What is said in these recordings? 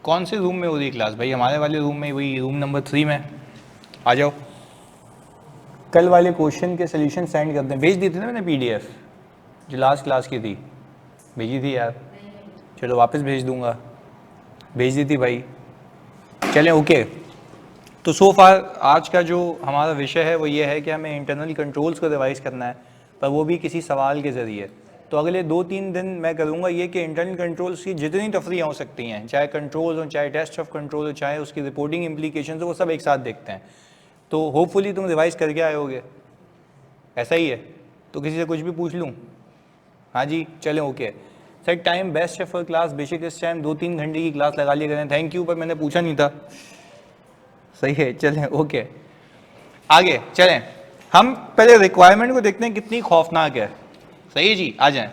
कौन से रूम में हो रही है क्लास भाई? हमारे वाले रूम में, वही रूम नंबर 3 में। आ जाओ। कल वाले क्वेश्चन के सोल्यूशन सेंड कर दें। भेज दी थी ना मैंने पीडीएफ, जो लास्ट क्लास की थी, भेजी थी यार। चलो वापस भेज दूंगा। भेज दी थी भाई। चलें ओके। तो सो फार आज का जो हमारा विषय है वो ये है कि हमें इंटरनल कंट्रोल्स को रिवाइज करना है, पर वो भी किसी सवाल के ज़रिए। तो अगले 2-3 दिन मैं करूँगा ये कि इंटरनल कंट्रोल्स की जितनी तफरीयाँ हो सकती हैं, चाहे कंट्रोल्स हो, चाहे टेस्ट ऑफ कंट्रोल हो, चाहे उसकी रिपोर्टिंग इम्प्लीकेशन हो, वो सब एक साथ देखते हैं। तो होपफुली तुम रिवाइज करके आए होगे, ऐसा ही है? तो किसी से कुछ भी पूछ लूँ? हाँ जी, चलें ओके। सर टाइम बेस्ट है फॉर क्लास, बेशक इस टाइम 2-3 घंटे की क्लास लगा लिया करें। थैंक यू, पर मैंने पूछा नहीं था। सही है, चलें ओके। आगे चलें, हम पहले रिक्वायरमेंट को देखते हैं कितनी खौफनाक है। सही है जी, आ जाएं।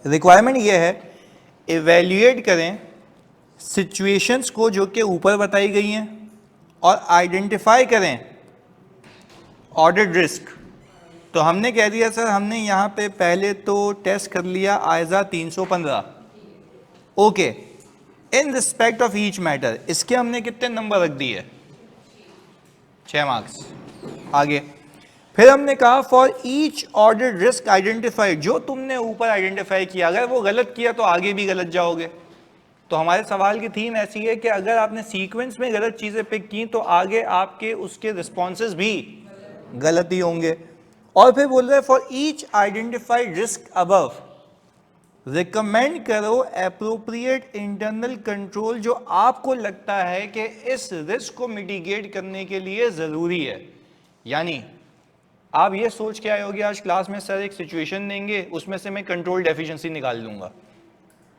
रिक्वायरमेंट ये है, इवेल्युएट करें सिचुएशंस को जो कि ऊपर बताई गई हैं, और आइडेंटिफाई करें ऑर्डर्ड रिस्क। तो हमने कह दिया सर, हमने यहाँ पे पहले तो टेस्ट कर लिया Aiza 315, okay. In respect of each matter, इसके हमने कितने नंबर रख दिए? 6 मार्क्स। आगे फिर हमने कहा for each order risk identified, जो तुमने ऊपर आइडेंटिफाई किया अगर वो गलत किया तो आगे भी गलत जाओगे। तो हमारे सवाल की थीम ऐसी है कि अगर आपने सीक्वेंस में गलत चीजें पिक की तो आगे आपके उसके रिस्पॉन्सेज भी गलत ही होंगे। और फिर बोल रहे for each identified risk above recommend करो एप्रोप्रिएट इंटरनल कंट्रोल जो आपको लगता है कि इस रिस्क को मिटिगेट करने के लिए जरूरी है। यानी आप ये सोच के आए होगे आज क्लास में सर एक सिचुएशन देंगे, उसमें से मैं कंट्रोल डेफिशिएंसी निकाल लूंगा।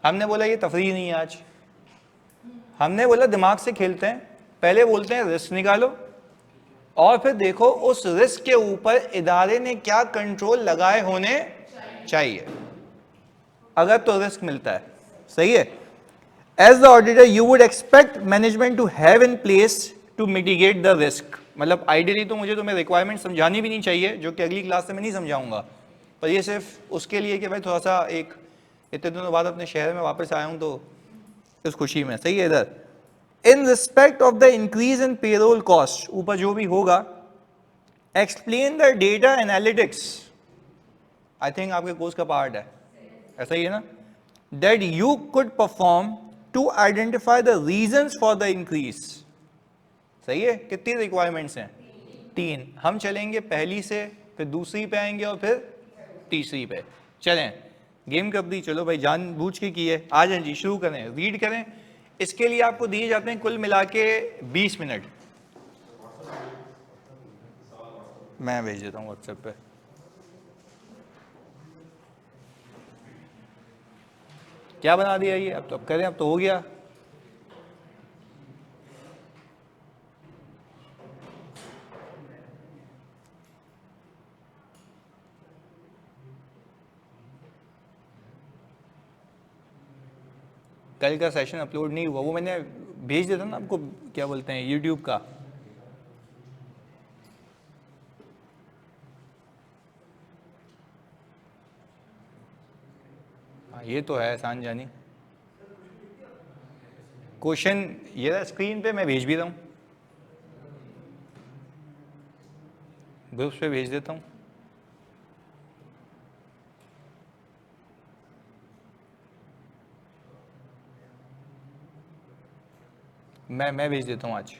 हमने बोला ये तफरीह नहीं है आज, हमने बोला दिमाग से खेलते हैं। पहले बोलते हैं रिस्क निकालो, और फिर देखो उस रिस्क के ऊपर इदारे ने क्या कंट्रोल लगाए होने चाहिए अगर तो रिस्क मिलता है। सही है? As the auditor you would expect management to have in place to mitigate the risk. मतलब आइडियली तो मुझे तुम्हें रिक्वायरमेंट समझानी भी नहीं चाहिए, जो कि अगली क्लास से मैं नहीं समझाऊंगा, पर ये सिर्फ उसके लिए कि भाई थोड़ा सा एक इतने दिनों बाद अपने शहर में वापस आया हूं तो इस खुशी में। सही है? इधर in respect of the increase in payroll cost, ऊपर जो भी होगा, explain the data analytics, I think आपके कोर्स का पार्ट है, ऐसा ही है ना, that you could perform to identify the reasons for the increase. सही है? कितनी रिक्वायरमेंट्स हैं? 3। हम चलेंगे पहली से, फिर दूसरी पे आएंगे, और फिर तीसरी पे। चलें, गेम कब दी? चलो भाई, जानबूझ के की है। आ जाए जी, शुरू करें, रीड करें। इसके लिए आपको दिए जाते हैं कुल मिला के 20 मिनट। मैं भेज देता हूँ व्हाट्सएप पे। क्या बना दिया ये? अब तो अब करें, अब तो हो गया। कल का सेशन अपलोड नहीं हुआ, वो मैंने भेज दिया था ना आपको, क्या बोलते हैं, यूट्यूब का। हाँ ये तो है आसान जानी। क्वेश्चन ये रहा स्क्रीन पे, मैं भेज भी रहा हूँ, ग्रुप्स पे भेज देता हूँ। मैं भेज देता हूँ आज।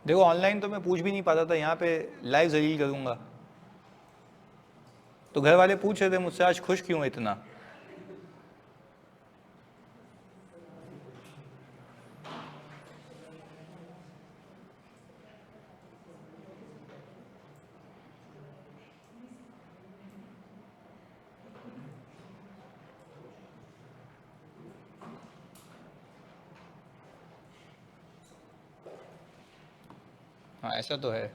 देखो ऑनलाइन तो मैं पूछ भी नहीं पाता था, यहाँ पे लाइव जलील करूँगा। तो घर वाले पूछ रहे थे मुझसे आज खुश क्यों है इतना। हाँ ऐसा तो है।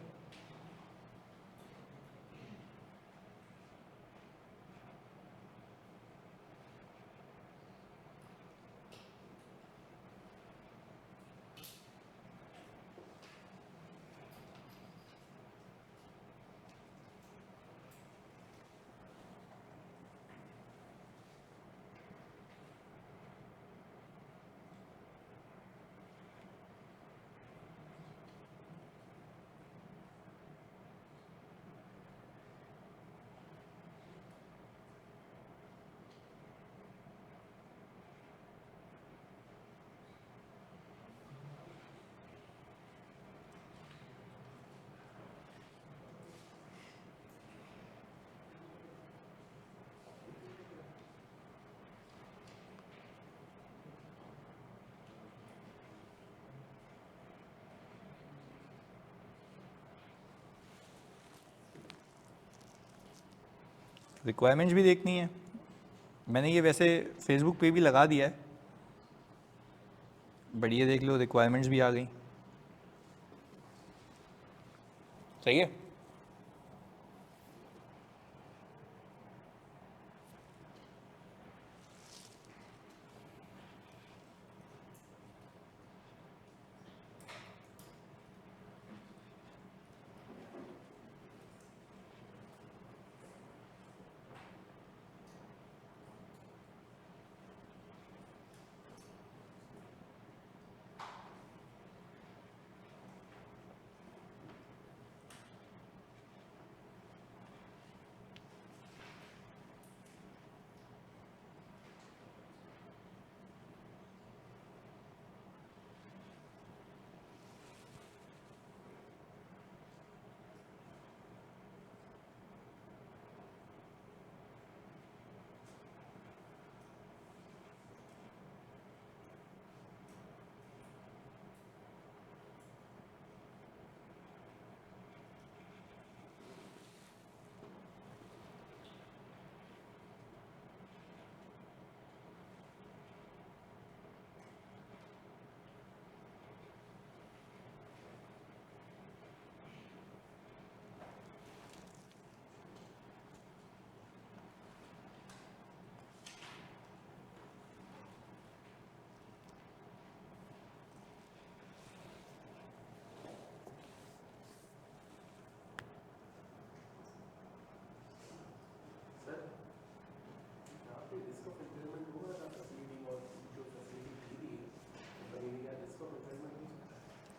रिक्वायरमेंट्स भी देखनी है। मैंने ये वैसे फेसबुक पे भी लगा दिया है, बढ़िया देख लो रिक्वायरमेंट्स भी आ गई। सही है।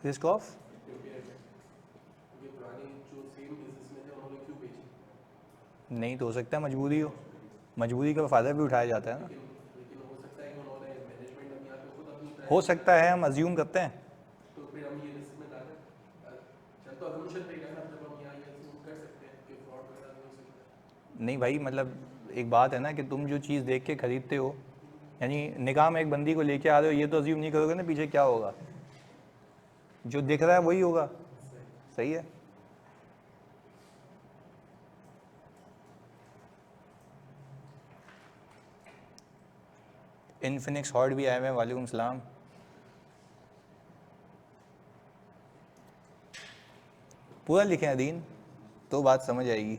रिस्क ऑफ नहीं तो हो सकता है मजबूरी हो, मजबूरी का फ़ायदा भी उठाया जाता है ना। हो सकता है, हम अज्यूम करते हैं। नहीं भाई मतलब एक बात है ना कि तुम जो चीज़ देख के खरीदते हो, यानी निगाह में एक बंदी को लेके आ रहे हो, ये तो अज्यूम नहीं करोगे ना पीछे क्या होगा। जो दिख रहा है वही होगा। सही है। इनफिनिक्स हॉट भी आए हुए हैं, वालेकुम सलाम। पूरा लिखें अदीन तो बात समझ आएगी।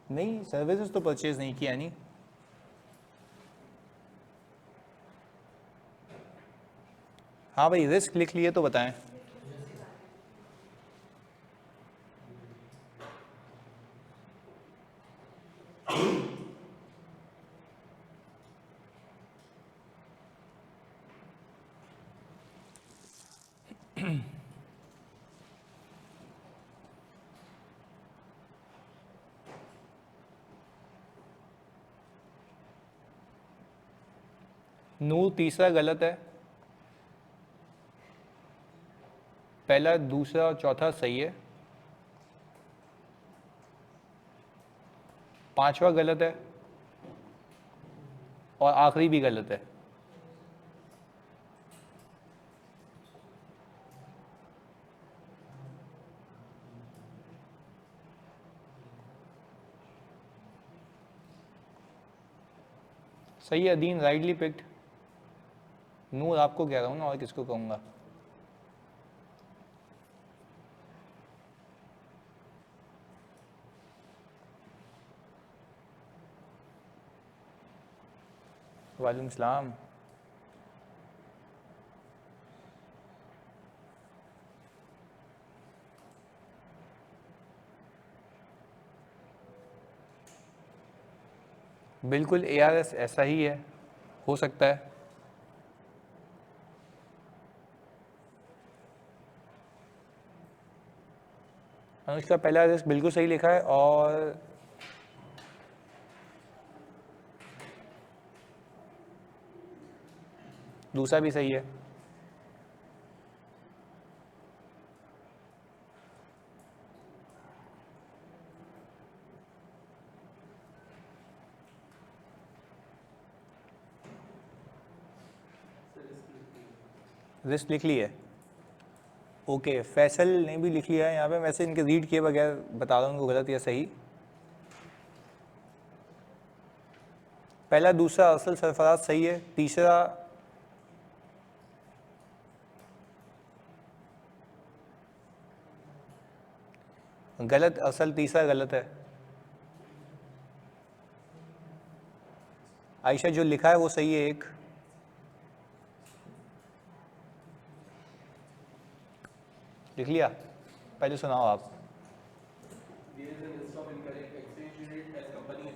नहीं, सर्विसेज तो परचेज नहीं किया नहीं। हाँ भाई, रिस्क लिख लिए तो बताएं। नूर तीसरा गलत है, पहला दूसरा और चौथा सही है, पांचवा गलत है और आखिरी भी गलत है। सही है अदीन, राइटली पिक्ड। नूर आपको कह रहा हूँ ना, और किसको कहूँगा। वालेकुम सलाम। बिल्कुल ARS ऐसा ही है, हो सकता है। अनुष्का पहला रिस्क बिल्कुल सही लिखा है और दूसरा भी सही है। रिस्क लिख ली है, ओके। फैसल ने भी लिख लिया है यहाँ पे। वैसे इनके रीड किए बगैर बता रहा हूँ उनको गलत या सही। पहला दूसरा असल सरफराज सही है, तीसरा गलत, असल तीसरा गलत है। आयशा जो लिखा है वो सही है एक। लिख लिया, पहले सुनाओ आप।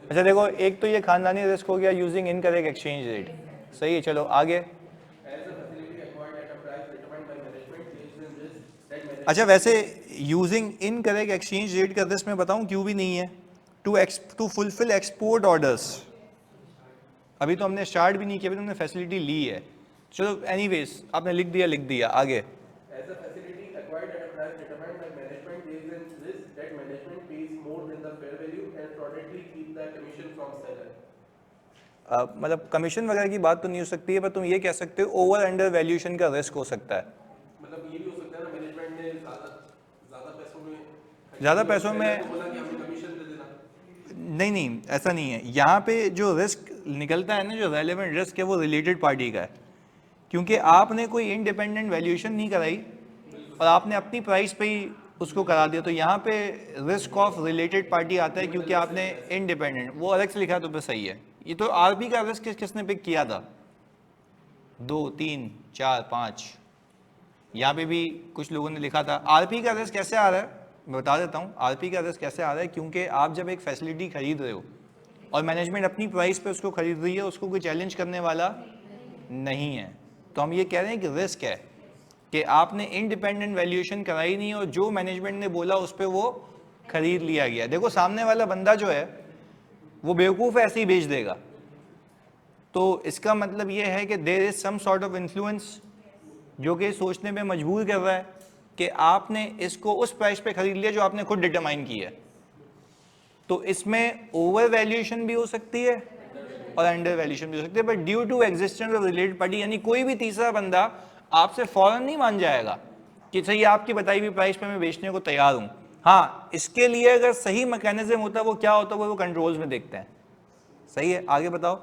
अच्छा देखो, एक तो ये खानदानी रिस्क हो गया, यूजिंग इनकरेक्ट एक्सचेंज रेट, सही है। चलो आगे। अच्छा वैसे यूजिंग इनकरेक्ट एक्सचेंज रेट का रिस्क मैं बताऊं क्यों भी नहीं है। टू फुलफिल एक्सपोर्ट ऑर्डर्स, अभी तो हमने स्टार्ट भी नहीं किया, अभी तो हमने फैसिलिटी ली है। चलो एनीवेज, आपने लिख दिया आगे। मतलब कमीशन वगैरह की बात तो नहीं हो सकती है, पर तुम ये कह सकते हो ओवर अंडर वैल्यूएशन का रिस्क हो सकता है। मतलब ये भी हो सकता है ना, मैनेजमेंट ने ज़्यादा पैसों में बोला कि हमें कमीशन दे देना। नहीं नहीं, ऐसा नहीं है। यहाँ पे जो रिस्क निकलता है ना, जो रेलेवेंट रिस्क है, वो रिलेटेड पार्टी का है। क्योंकि आपने कोई इंडिपेंडेंट वैल्यूएशन नहीं कराई और आपने अपनी प्राइस पे ही उसको करा दिया, तो यहाँ पे रिस्क ऑफ रिलेटेड पार्टी आता है, क्योंकि आपने इंडिपेंडेंट वो अलग से लिखा तो फिर सही है। ये तो आरपी का रिस्क किसने पिक किया था? 2 3 4 5, यहाँ पे भी कुछ लोगों ने लिखा था। आरपी का रिस्क कैसे आ रहा है मैं बता देता हूँ। आरपी का रिस्क कैसे आ रहा है, क्योंकि आप जब एक फैसिलिटी खरीद रहे हो और मैनेजमेंट अपनी प्राइस पे उसको खरीद रही है, उसको कोई चैलेंज करने वाला नहीं है, तो हम ये कह रहे हैं कि रिस्क है कि आपने इंडिपेंडेंट वैल्यूएशन कराई नहीं और जो मैनेजमेंट ने बोला उस पर वो खरीद लिया गया। देखो सामने वाला बंदा जो है वो बेवकूफ़ ऐसे ही बेच देगा, तो इसका मतलब ये है कि there is some sort of influence जो कि सोचने में मजबूर कर रहा है कि आपने इसको उस प्राइस पे खरीद लिया जो आपने खुद डिटरमाइन की है। तो इसमें ओवर वैल्यूएशन भी हो सकती है और अंडर वैल्यूएशन भी हो सकती है, but due to existence of related party, यानी कोई भी तीसरा बंदा आपसे फौरन नहीं मान जाएगा कि सही आपकी बताई हुई प्राइस पे मैं बेचने को तैयार हूं। हाँ, इसके लिए अगर सही मैकेनिज्म होता, वो क्या होता है, वो कंट्रोल्स में देखते हैं। सही है, आगे बताओ।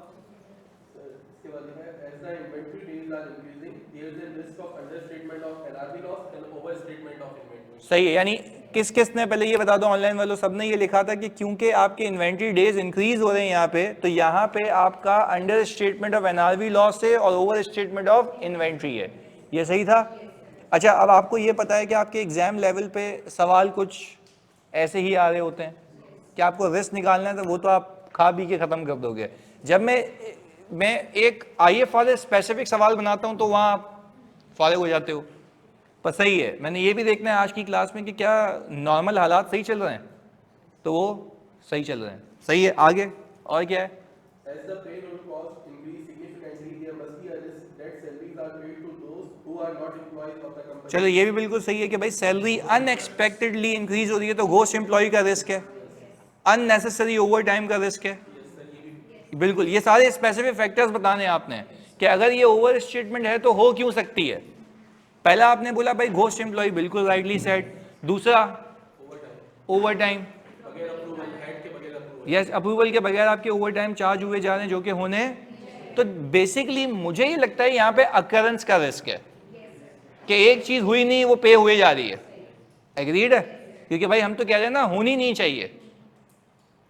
सही है, यानी किस किस ने, पहले ये बता दो ऑनलाइन वालों, सबने ये लिखा था कि क्योंकि आपके इन्वेंट्री डेज इंक्रीज हो रहे हैं यहाँ पे, तो यहाँ पे आपका under statement of NRV loss है और ओवर स्टेटमेंट ऑफ इन्वेंट्री है। ये सही था? अच्छा, अब आपको ये पता है कि आपके एग्जाम लेवल पे सवाल कुछ ऐसे ही आ रहे होते हैं कि आपको रिस्क निकालना है, तो वो तो आप खा पी के ख़त्म कर दोगे। जब मैं एक आईएफ वाले स्पेसिफिक सवाल बनाता हूँ तो वहाँ आप फारिग हो जाते हो। पर सही है, मैंने ये भी देखना है आज की क्लास में कि क्या नॉर्मल हालात सही चल रहे हैं, तो वो सही चल रहे हैं। सही है, आगे और क्या है? As the payroll cost increase significantly, there must be a risk that salaries are paid to those who are not employees of the company. चलो ये भी बिल्कुल सही है कि भाई सैलरी अनएक्सपेक्टेडली इंक्रीज हो रही है तो घोस्ट एम्प्लॉय का रिस्क है, अननेसेसरी ओवर टाइम का रिस्क है। बिल्कुल, ये सारे स्पेसिफिक फैक्टर्स बताने हैं आपने कि अगर ये ओवर स्टेटमेंट है तो हो क्यों सकती है। पहला आपने बोला भाई घोस्ट एम्प्लॉय, बिल्कुल राइटली सेड। दूसरा ओवर टाइम, यस, अप्रूवल के बगैर आपके ओवर टाइम चार्ज हुए जा रहे हैं जो कि होने। तो बेसिकली मुझे ये लगता है यहाँ पे अकरेंस का रिस्क है कि एक चीज हुई नहीं वो पे हुए जा रही है। एग्रीड है? क्योंकि भाई हम तो कह रहे हैं ना होनी नहीं चाहिए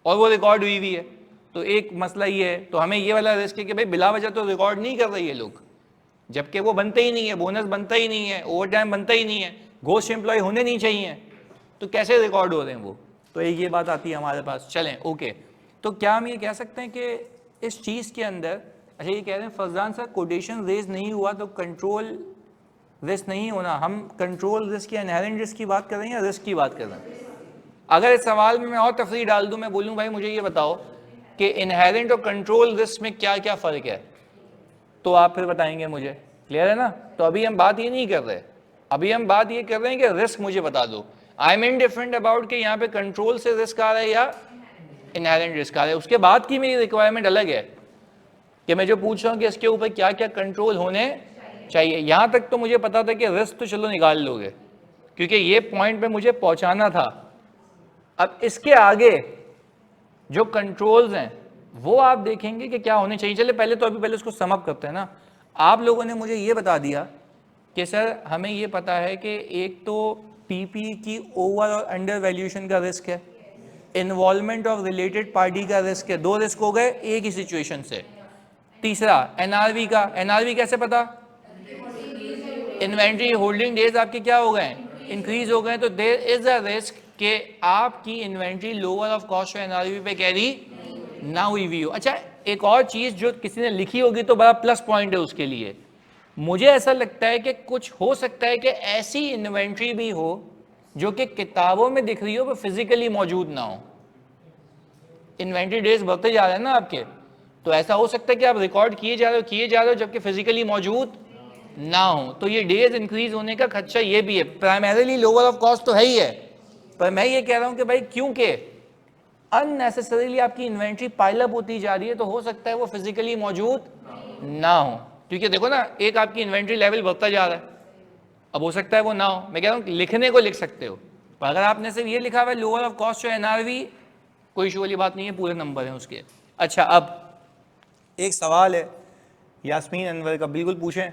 और वो रिकॉर्ड हुई हुई है, तो एक मसला ये है। तो हमें ये वाला रिस्क है कि भाई बिला वजह तो रिकॉर्ड नहीं कर रही है लोग, जबकि वो बनते ही नहीं है, बोनस बनता ही नहीं है, ओवर टाइम बनता ही नहीं है, घोस्ट एम्प्लॉय होने नहीं चाहिए, तो कैसे रिकॉर्ड हो रहे हैं वो। तो एक ये बात आती है हमारे पास। चलें, ओके, तो क्या हम ये कह सकते हैं कि इस चीज़ के अंदर, अच्छा ये कह रहे हैं फरजान सर कोटेशन रेज नहीं हुआ तो कंट्रोल रिस्क नहीं होना, हम कंट्रोल रिस्क या इनहेरेंट रिस्क की बात कर रहे हैं या रिस्क की बात कर रहे हैं? अगर इस सवाल में मैं और तफसील डाल दूं, मैं बोलूं भाई मुझे ये बताओ कि इनहेरेंट और कंट्रोल रिस्क में क्या क्या फ़र्क है, तो आप फिर बताएंगे मुझे। क्लियर है ना? तो अभी हम बात ये नहीं कर रहे, अभी हम बात ये कर रहे हैं कि रिस्क मुझे बता दो। आई एम इनडिफरेंट अबाउट कि यहाँ पे कंट्रोल से रिस्क आ रहा है या इनहेरेंट रिस्क आ रहा है। उसके बाद की मेरी रिक्वायरमेंट अलग है कि मैं जो पूछ रहा हूँ कि इसके ऊपर क्या क्या कंट्रोल होने चाहिए। यहाँ तक तो मुझे पता था कि रिस्क तो चलो निकाल लोगे क्योंकि ये पॉइंट पे मुझे पहुँचाना था। अब इसके आगे जो कंट्रोल्स हैं वो आप देखेंगे कि क्या होने चाहिए। चले पहले तो अभी पहले उसको समअप करते हैं ना। आप लोगों ने मुझे ये बता दिया कि सर हमें ये पता है कि एक तो पीपी की ओवर और अंडर वैल्यूएशन का रिस्क है, इन्वॉल्वमेंट ऑफ रिलेटेड पार्टी का रिस्क है। दो रिस्क हो गए एक ही सिचुएशन से। तीसरा एनआरवी का, एनआरवी कैसे पता? इन्वेंट्री होल्डिंग डेज आपके क्या हो गए, इंक्रीज हो गए, तो देयर इज अ रिस्क कि आपकी इन्वेंट्री लोअर ऑफ कॉस्ट और एनआरवी पे कैरी ना हुई हुई हो। अच्छा एक और चीज जो किसी ने लिखी होगी तो बड़ा प्लस पॉइंट है उसके लिए, मुझे ऐसा लगता है कि कुछ हो सकता है कि ऐसी इन्वेंट्री भी हो जो कि किताबों में दिख रही हो पर फिजिकली मौजूद ना हो। इन्वेंट्री डेज बढ़ते जा रहे हैं ना आपके, तो ऐसा हो सकता है कि आप रिकॉर्ड किए जा रहे हो जबकि फिजिकली मौजूद ना हो। तो ये डेज इंक्रीज होने का खदशा ये भी है। प्राइमरीली लोअर ऑफ कॉस्ट तो है ही है, पर मैं ये कह रहा हूं कि भाई क्योंकि अननेसेसरीली आपकी इन्वेंट्री पाइलअप होती जा रही है तो हो सकता है वो फिजिकली मौजूद ना हो। क्योंकि देखो ना एक आपकी इन्वेंट्री लेवल बढ़ता जा रहा है, अब हो सकता है वो ना हो। मैं कह रहा हूँ लिखने को लिख सकते हो, पर अगर आपने सिर्फ ये लिखा हुआ है लोअर ऑफ कॉस्ट और एनआरवी, कोई इशू वाली बात नहीं है, पूरे नंबर हैं उसके। अच्छा अब एक सवाल है यास्मीन अनवर का, बिल्कुल पूछें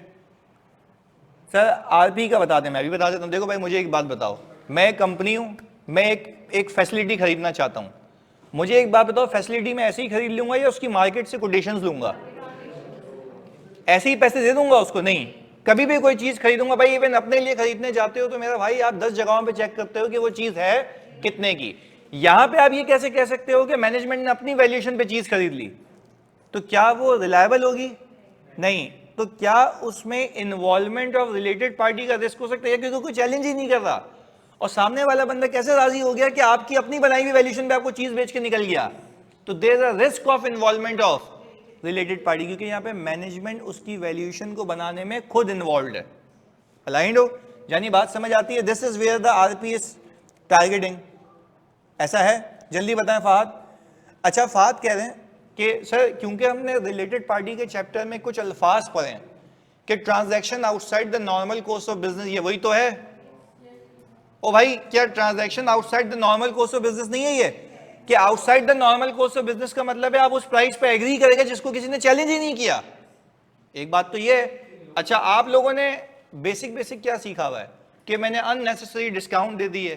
सर। आरपी का बता दें, मैं भी बता देता हूँ। देखो भाई मुझे एक बात बताओ, मैं एक कंपनी हूँ, मैं एक फैसिलिटी खरीदना चाहता हूँ। मुझे एक बात बताओ, फैसिलिटी मैं ऐसे ही खरीद लूंगा या उसकी मार्केट से कोटेशंस लूंगा? ऐसे ही पैसे दे दूंगा उसको? नहीं, कभी भी कोई चीज़ खरीदूंगा भाई, इवन अपने लिए खरीदने जाते हो तो मेरा भाई आप 10 जगहों पे चेक करते हो कि वो चीज़ है कितने की। यहाँ पे आप ये कैसे कह सकते हो कि मैनेजमेंट ने अपनी वैल्यूएशन पे चीज़ खरीद ली, तो क्या वो रिलायबल होगी? नहीं। तो क्या उसमें इन्वॉल्वमेंट ऑफ रिलेटेड पार्टी का रिस्क हो सकता है? क्योंकि कोई चैलेंज ही नहीं कर रहा और सामने वाला बंदा कैसे राजी हो गया कि आपकी अपनी बनाई हुई वैल्यूएशन पे आपको चीज़ बेच के निकल गया? तो there is a risk of involvement of related party, क्योंकि यहाँ पे मैनेजमेंट उसकी वैल्यूएशन को बनाने में खुद इन्वॉल्व है। अलाइंड हो? यानी बात समझ आती है? This is where the RP is targeting. ऐसा है? जल्दी बताएं फहद। अच्छा फहद कह रहे हैं कि सर क्योंकि हमने रिलेटेड पार्टी के चैप्टर में कुछ अल्फाज पढ़े हैं कि transaction outside the normal course of business, ये वही तो है? ओ भाई क्या transaction outside the normal course of business नहीं है ये? कि outside the normal course of business का मतलब है आप उस प्राइस पे एग्री करेंगे जिसको किसी ने चैलेंज ही नहीं किया। एक बात तो ये है। अच्छा आप लोगों ने बेसिक क्या सीखा हुआ है कि मैंने अननेसेसरी डिस्काउंट दे दी है,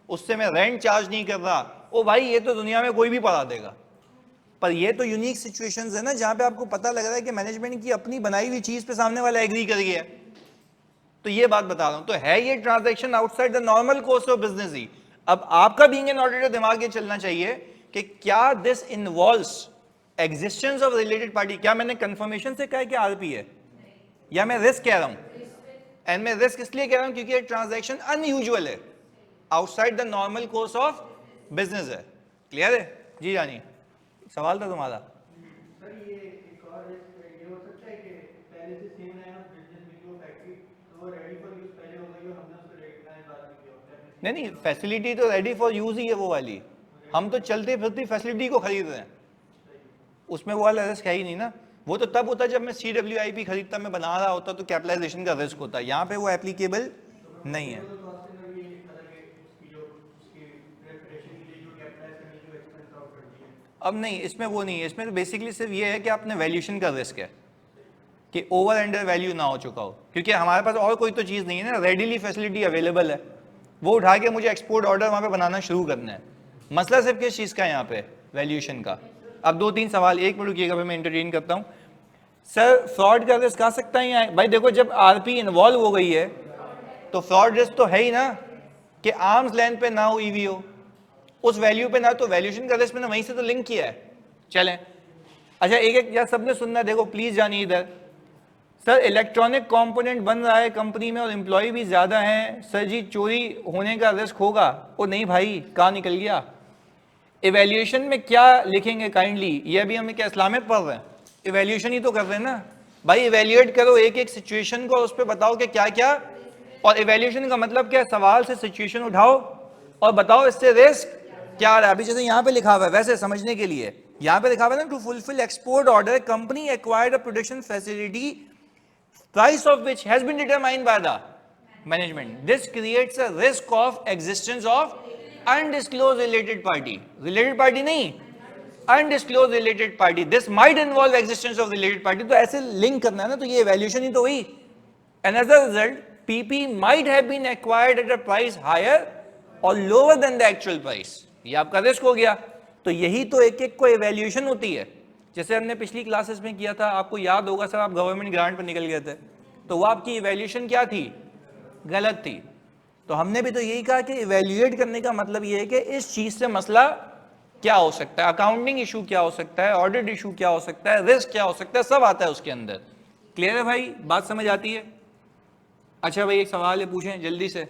उससे मैं रेंट चार्ज नहीं कर रहा, ओ भाई ये तो दुनिया में कोई भी पढ़ा देगा। पर ये तो यूनिक सिचुएशंस है ना जहां पे आपको पता लग रहा है कि मैनेजमेंट की अपनी बनाई हुई चीज पे सामने वाला एग्री कर गया है। तो ये बात बता रहा हूं, तो है ये transaction outside the normal course of business ही। अब आपका बीइंग एन ऑडिटर दिमाग ये चलना चाहिए कि क्या this involves existence of related party. क्या मैंने कंफर्मेशन से कहा कि आरपी है, या मैं रिस्क कह रहा हूं? एंड मैं रिस्क इसलिए कह रहा हूं क्योंकि ये ट्रांजैक्शन अनयूजुअल है, outside the normal course of business है। क्लियर है जी? जानी सवाल था तुम्हारा। सर ये एक और ये हो सकता है कि पहले से सेम लाइन ऑफ बिजनेस में जो फैक्ट्री तो वो रेडी फॉर यूज पहले हो गई हो, हमने उसको रेकग्नाइज बाद में किया होता है। नहीं, फैसिलिटी तो रेडी फॉर यूज ही है वो वाली, हम तो चलते फिरती फैसिलिटी को खरीद रहे हैं, उसमें वो वाला रिस्क है ही नहीं ना। वो तो तब होता जब मैं CWIP खरीदता, मैं बना रहा होता तो कैपिटलाइजेशन का रिस्क होता, यहाँ पे वो एप्लीकेबल नहीं है। अब नहीं, इसमें वो नहीं है, इसमें तो बेसिकली सिर्फ ये है कि आपने वैल्यूएशन का रिस्क है कि ओवर अंडर वैल्यू ना हो चुका हो, क्योंकि हमारे पास और कोई तो चीज़ नहीं है ना, रेडीली फैसिलिटी अवेलेबल है, वो उठा के मुझे एक्सपोर्ट ऑर्डर वहाँ पे बनाना शुरू करना है। मसला सिर्फ किस चीज़ का है यहाँ पे? वैल्यूएशन का। अब 2-3 सवाल, एक मिनट रुकिएगा, फिर मैं इंटरटेन करता हूँ। सर फ्रॉड का रिस्क आ सकता है यहाँ? भाई देखो, जब आरपी इन्वॉल्व हो गई है तो फ्रॉड रिस्क तो है ही ना, कि आर्म्स लेंथ पे ना हो ईवीओ, उस वैल्यू पे ना, तो वैल्यूएशन का रिस्क मैंने वहीं से तो लिंक किया है। चलें, अच्छा एक एक यार सबने सुनना, देखो प्लीज जानिए इधर। सर इलेक्ट्रॉनिक कंपोनेंट बन रहा है कंपनी में और एम्प्लॉय भी ज्यादा हैं, सर जी चोरी होने का रिस्क होगा? ओ नहीं भाई, कहाँ निकल गया। इवैल्यूएशन में क्या लिखेंगे काइंडली, ये अभी हमें क्या इस्लामियत पढ़ रहे हैं? इवैल्यूएशन ही तो कर रहे हैं ना भाई। इवैल्यूएट करो एक एक सिचुएशन को, उस पर बताओ कि क्या क्या, और इवैल्यूएशन का मतलब क्या है? सवाल से सिचुएशन उठाओ और बताओ इससे रिस्क क्या आ रहा है। अभी जैसे यहाँ पे लिखा हुआ है, वैसे समझने के लिए यहाँ पे लिखा हुआ है ना, to fulfil export order company acquired a production facility price of which has been determined by the management. This creates a risk of existence of undisclosed related party. Related party नहीं, undisclosed related party. This might involve existence of related party. तो ऐसे link करना है ना, तो ये evaluation ही तो हुई। And as a result PP might have been acquired at a price higher और lower than the actual price. ये आपका रिस्क हो गया। तो यही तो एक एक को इवैल्यूएशन होती है। जैसे हमने पिछली क्लासेस में किया था, आपको याद होगा सर, आप गवर्नमेंट ग्रांट पर निकल गए थे, तो वो आपकी इवैल्यूएशन क्या थी? गलत थी। तो हमने भी तो यही कहा कि इवैल्यूएट करने का मतलब ये है कि इस चीज से मसला क्या हो सकता है, अकाउंटिंग इशू क्या हो सकता है, ऑडिट इशू क्या हो सकता है, रिस्क क्या हो सकता है, सब आता है उसके अंदर। क्लियर है भाई, बात समझ आती है? अच्छा भाई एक सवाल है, पूछें जल्दी से।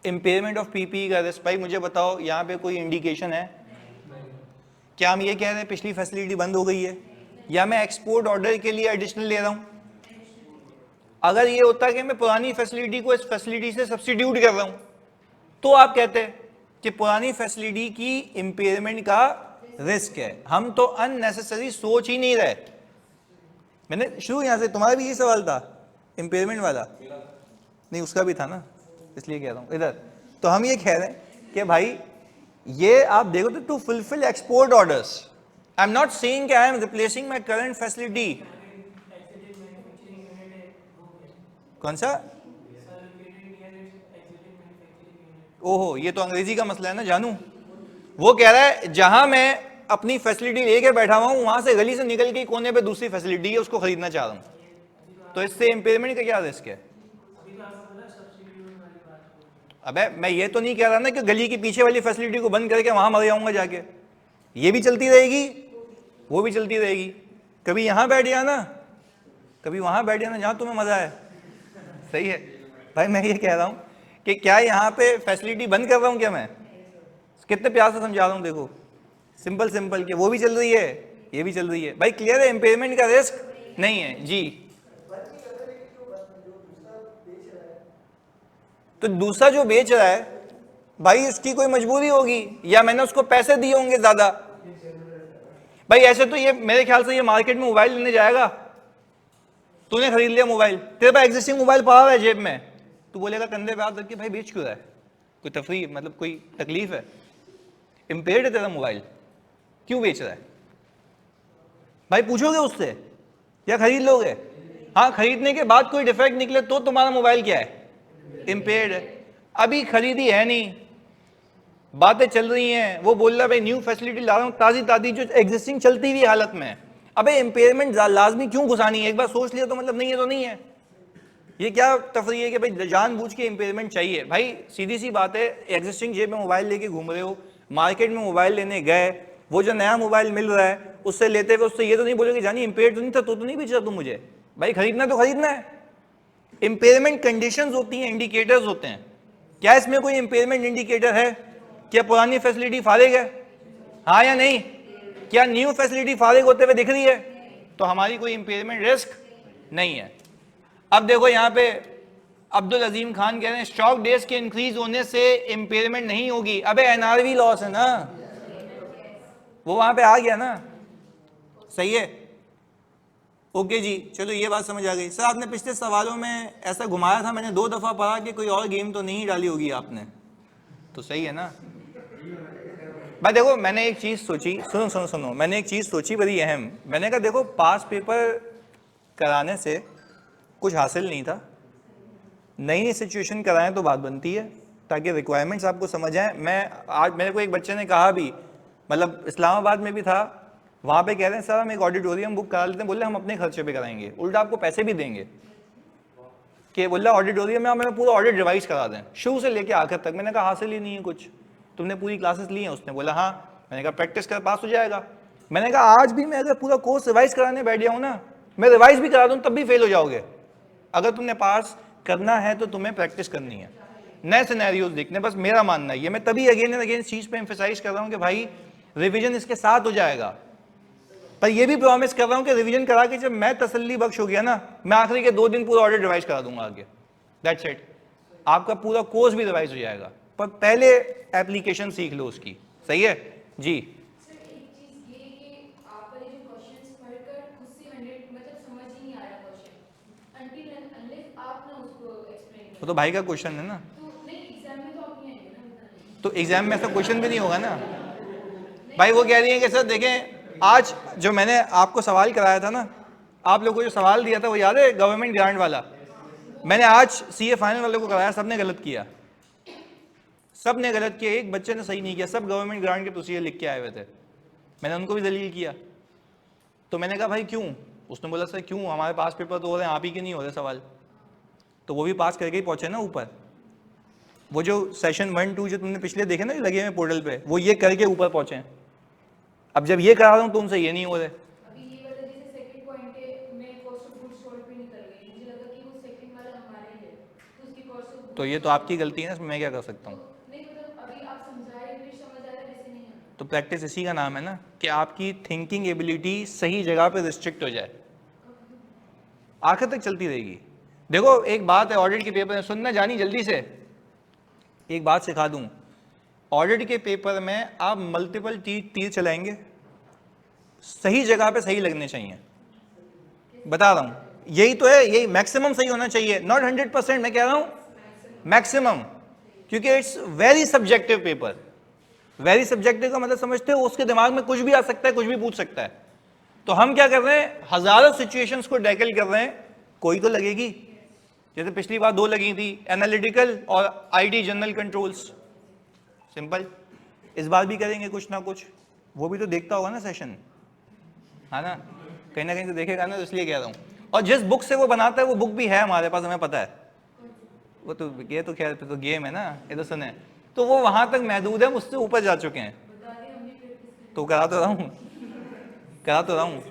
इम्पेयरमेंट ऑफ पीपी का रिस्क, भाई मुझे बताओ यहाँ पे कोई इंडिकेशन है? क्या हम ये कह रहे हैं पिछली फैसिलिटी बंद हो गई है, या मैं एक्सपोर्ट ऑर्डर के लिए एडिशनल ले रहा हूँ? अगर ये होता कि मैं पुरानी फैसिलिटी को इस फैसिलिटी से सब्स्टिट्यूट कर रहा हूँ, तो आप कहते हैं कि पुरानी फैसिलिटी की इम्पेयरमेंट का रिस्क है। हम तो अननेसेसरी सोच ही नहीं रहे। मैंने शुरू यहाँ से, तुम्हारा भी ये सवाल था इम्पेयरमेंट वाला? नहीं, उसका भी था ना, इसलिए कह रहा हूँ इधर। तो हम ये कह रहे हैं कि भाई ये आप देखो तो, to fulfil export orders, I am not saying कि I am replacing my current facility. कौन सा? ओहो, ये तो अंग्रेजी का मसला है ना जानू। वो कह रहा है जहां मैं अपनी फैसिलिटी लेके बैठा हुआ हूं, वहां से गली से निकल के कोने पे दूसरी फैसिलिटी है, उसको खरीदना चाह रहा हूं, तो इससे इम्पेयरमेंट का क्या रिस्क है? अबे मैं ये तो नहीं कह रहा ना कि गली के पीछे वाली फैसिलिटी को बंद करके वहां मर जाऊंगा जाके। ये भी चलती रहेगी, वो भी चलती रहेगी। कभी यहां बैठ जाना, कभी वहां बैठ जाना, जहां तुम्हें मजा है। सही है भाई, मैं ये कह रहा हूं कि क्या यहाँ पे फैसिलिटी बंद कर रहा हूं क्या मैं? कितने प्यार से समझा रहा हूं, देखो सिंपल सिंपल के वो भी चल रही है, ये भी चल रही है। भाई क्लियर है, इम्पेयरमेंट का रिस्क नहीं है जी। तो दूसरा जो बेच रहा है भाई, उसकी कोई मजबूरी होगी, या मैंने उसको पैसे दिए होंगे ज्यादा। भाई ऐसे तो ये मेरे ख्याल से ये मार्केट में मोबाइल लेने जाएगा, तूने खरीद लिया मोबाइल, तेरे पास एग्जिस्टिंग मोबाइल पड़ा हुआ है जेब में, तू बोलेगा कंधे पे हाथ रख के भाई बेच क्यों रहा है? कोई तफरी, मतलब कोई तकलीफ है? इम्पेयर्ड है तेरा मोबाइल, क्यों बेच रहा है? भाई पूछोगे उससे या खरीद लोगे? हाँ, खरीदने के बाद कोई डिफेक्ट निकले तो तुम्हारा मोबाइल क्या है? इम्पेयर्ड है। अभी खरीदी है नहीं, बातें चल रही हैं, वो बोल रहा है भाई न्यू फैसिलिटी ला रहा हूँ ताज़ी ताज़ी जो एग्जिस्टिंग चलती हुई हालत में है। अबे इम्पेयरमेंट लाजमी क्यों घुसानी है? एक बार सोच लिया तो मतलब नहीं है तो नहीं है। ये क्या तफरी है कि भाई जानबूझ के इम्पेयरमेंट चाहिए? भाई सीधी सी बात है, एग्जिस्टिंग जेब में मोबाइल लेके घूम रहे हो, मार्केट में मोबाइल लेने गए, वो जो नया मोबाइल मिल रहा है उससे लेते हुए उससे ये तो नहीं बोलोगे जानी इम्पेयर तो नहीं था, तो नहीं बेचा तू मुझे। भाई खरीदना तो खरीदना है। इम्पेयरमेंट कंडीशंस होती हैं, इंडिकेटर्स होते हैं। क्या इसमें कोई इम्पेयरमेंट इंडिकेटर है? क्या पुरानी फैसिलिटी फारिग है? हाँ या नहीं? क्या न्यू फैसिलिटी फारिग होते हुए दिख रही है? तो हमारी कोई इम्पेयरमेंट रिस्क नहीं है। अब देखो यहाँ पे अब्दुल अजीम खान कह रहे हैं स्टॉक डेज के इंक्रीज होने से इम्पेयरमेंट नहीं होगी। अबे एनआरवी लॉस है ना, वो वहां पे आ गया ना। सही है, ओके जी, चलो ये बात समझ आ गई। सर आपने पिछले सवालों में ऐसा घुमाया था, मैंने 2 दफा पढ़ा कि कोई और गेम तो नहीं डाली होगी आपने, तो सही है ना। भाई देखो मैंने एक चीज सोची, सुनो सुनो सुनो, मैंने एक चीज सोची बड़ी अहम। मैंने कहा देखो पास पेपर कराने से कुछ हासिल नहीं था, नई नई सिचुएशन कराएं तो बात बनती है ताकि रिक्वायरमेंट्स आपको समझ आए। मैं आज मेरे को एक बच्चे ने कहा भी, मतलब इस्लामाबाद में भी था, वहाँ पे कह रहे हैं सर हम एक ऑडिटोरियम बुक करा लेते हैं, बोले हम अपने खर्चे पे कराएंगे, उल्टा आपको पैसे भी देंगे कि बोला ऑडिटोरियम में हमें पूरा ऑडिट रिवाइज करा दें शुरू से लेके आखिर तक। मैंने कहा हासिल ही नहीं है कुछ, तुमने पूरी क्लासेस ली हैं? उसने बोला हाँ। मैंने कहा प्रैक्टिस कर पास हो जाएगा। मैंने कहा आज भी मैं अगर पूरा कोर्स रिवाइज कराने बैठ जाऊँ ना, मैं रिवाइज भी करा दूँ तब भी फेल हो जाओगे। अगर तुमने पास करना है तो तुम्हें प्रैक्टिस करनी है, नए सिनेरियोज देखने। बस मेरा मानना है ये, मैं तभी अगेन एंड अगेन इस चीज पे एम्फेसाइज कर रहा हूँ कि भाई रिवीजन इसके साथ हो जाएगा, पर ये भी प्रॉमिस कर रहा हूँ कि रिवीजन करा के जब मैं तसल्ली बख्श हो गया ना, मैं आखिरी के 2 दिन पूरा ऑडिट रिवाइज करा दूंगा आगे। दैट्स इट, आपका पूरा कोर्स भी रिवाइज हो जाएगा, पर पहले एप्लीकेशन सीख लो उसकी। सही है जी। वो तो भाई का क्वेश्चन है ना, तो एग्जाम में ऐसा क्वेश्चन भी नहीं होगा ना। भाई वो कह रही है कि सर देखें आज जो मैंने आपको सवाल कराया था ना, आप लोगों को जो सवाल दिया था वो याद है गवर्नमेंट ग्रांट वाला, मैंने आज सीए फाइनल वाले को कराया, सबने गलत किया, सबने गलत किया, एक बच्चे ने सही नहीं किया, सब गवर्नमेंट ग्रांट के प्रोसीजर लिख के आए हुए थे। मैंने उनको भी दलील किया, तो मैंने कहा भाई क्यों? उसने बोला सर क्यों, हमारे पास पेपर तो हो रहे हैं, आप ही के नहीं हो रहे सवाल। तो वो भी पास करके ही पहुंचे ना ऊपर। वो जो सेशन 1 2 जो तुमने पिछले देखे ना लगे हुए पोर्टल पे, वो ये करके ऊपर पहुंचे। अब जब ये करा रहा हूँ तो उनसे ये नहीं हो रहे। तो ये तो आपकी गलती है ना, इसमें मैं क्या कर सकता हूँ? तो प्रैक्टिस इसी का नाम है ना कि आपकी थिंकिंग एबिलिटी सही जगह पे रिस्ट्रिक्ट हो जाए, आखिर तक चलती रहेगी। देखो एक बात है ऑडिट के पेपर में, सुनना जानी जल्दी से, एक बात सिखा दूं, ऑडिट के पेपर में आप मल्टीपल तीर चलाएंगे, सही जगह पे सही लगने चाहिए। बता रहा हूं यही तो है, यही मैक्सिमम सही होना चाहिए, नॉट 100%, मैं कह रहा हूं मैक्सिमम, क्योंकि it's very subjective paper. Very subjective का मतलब समझते हो, उसके दिमाग में कुछ भी आ सकता है, कुछ भी पूछ सकता है। तो हम क्या कर रहे हैं, हजारों सिचुएशंस को टैकल कर रहे हैं, कोई तो लगेगी। जैसे पिछली बार 2 लगी थी, एनालिटिकल और आईटी जनरल कंट्रोल्स, सिंपल। इस बार भी करेंगे कुछ ना कुछ, वो भी तो देखता होगा ना सेशन, है ना कहीं तो देखेगा ना, तो इसलिए कह रहा हूँ। और जिस बुक से वो बनाता है वो बुक भी है हमारे पास, हमें पता है। वो तो ये तो खैर तो गेम है ना, ये तो सुने, तो वो वहां तक महदूद है, मुझसे ऊपर जा चुके हैं। तो करा तो रहा हूँ,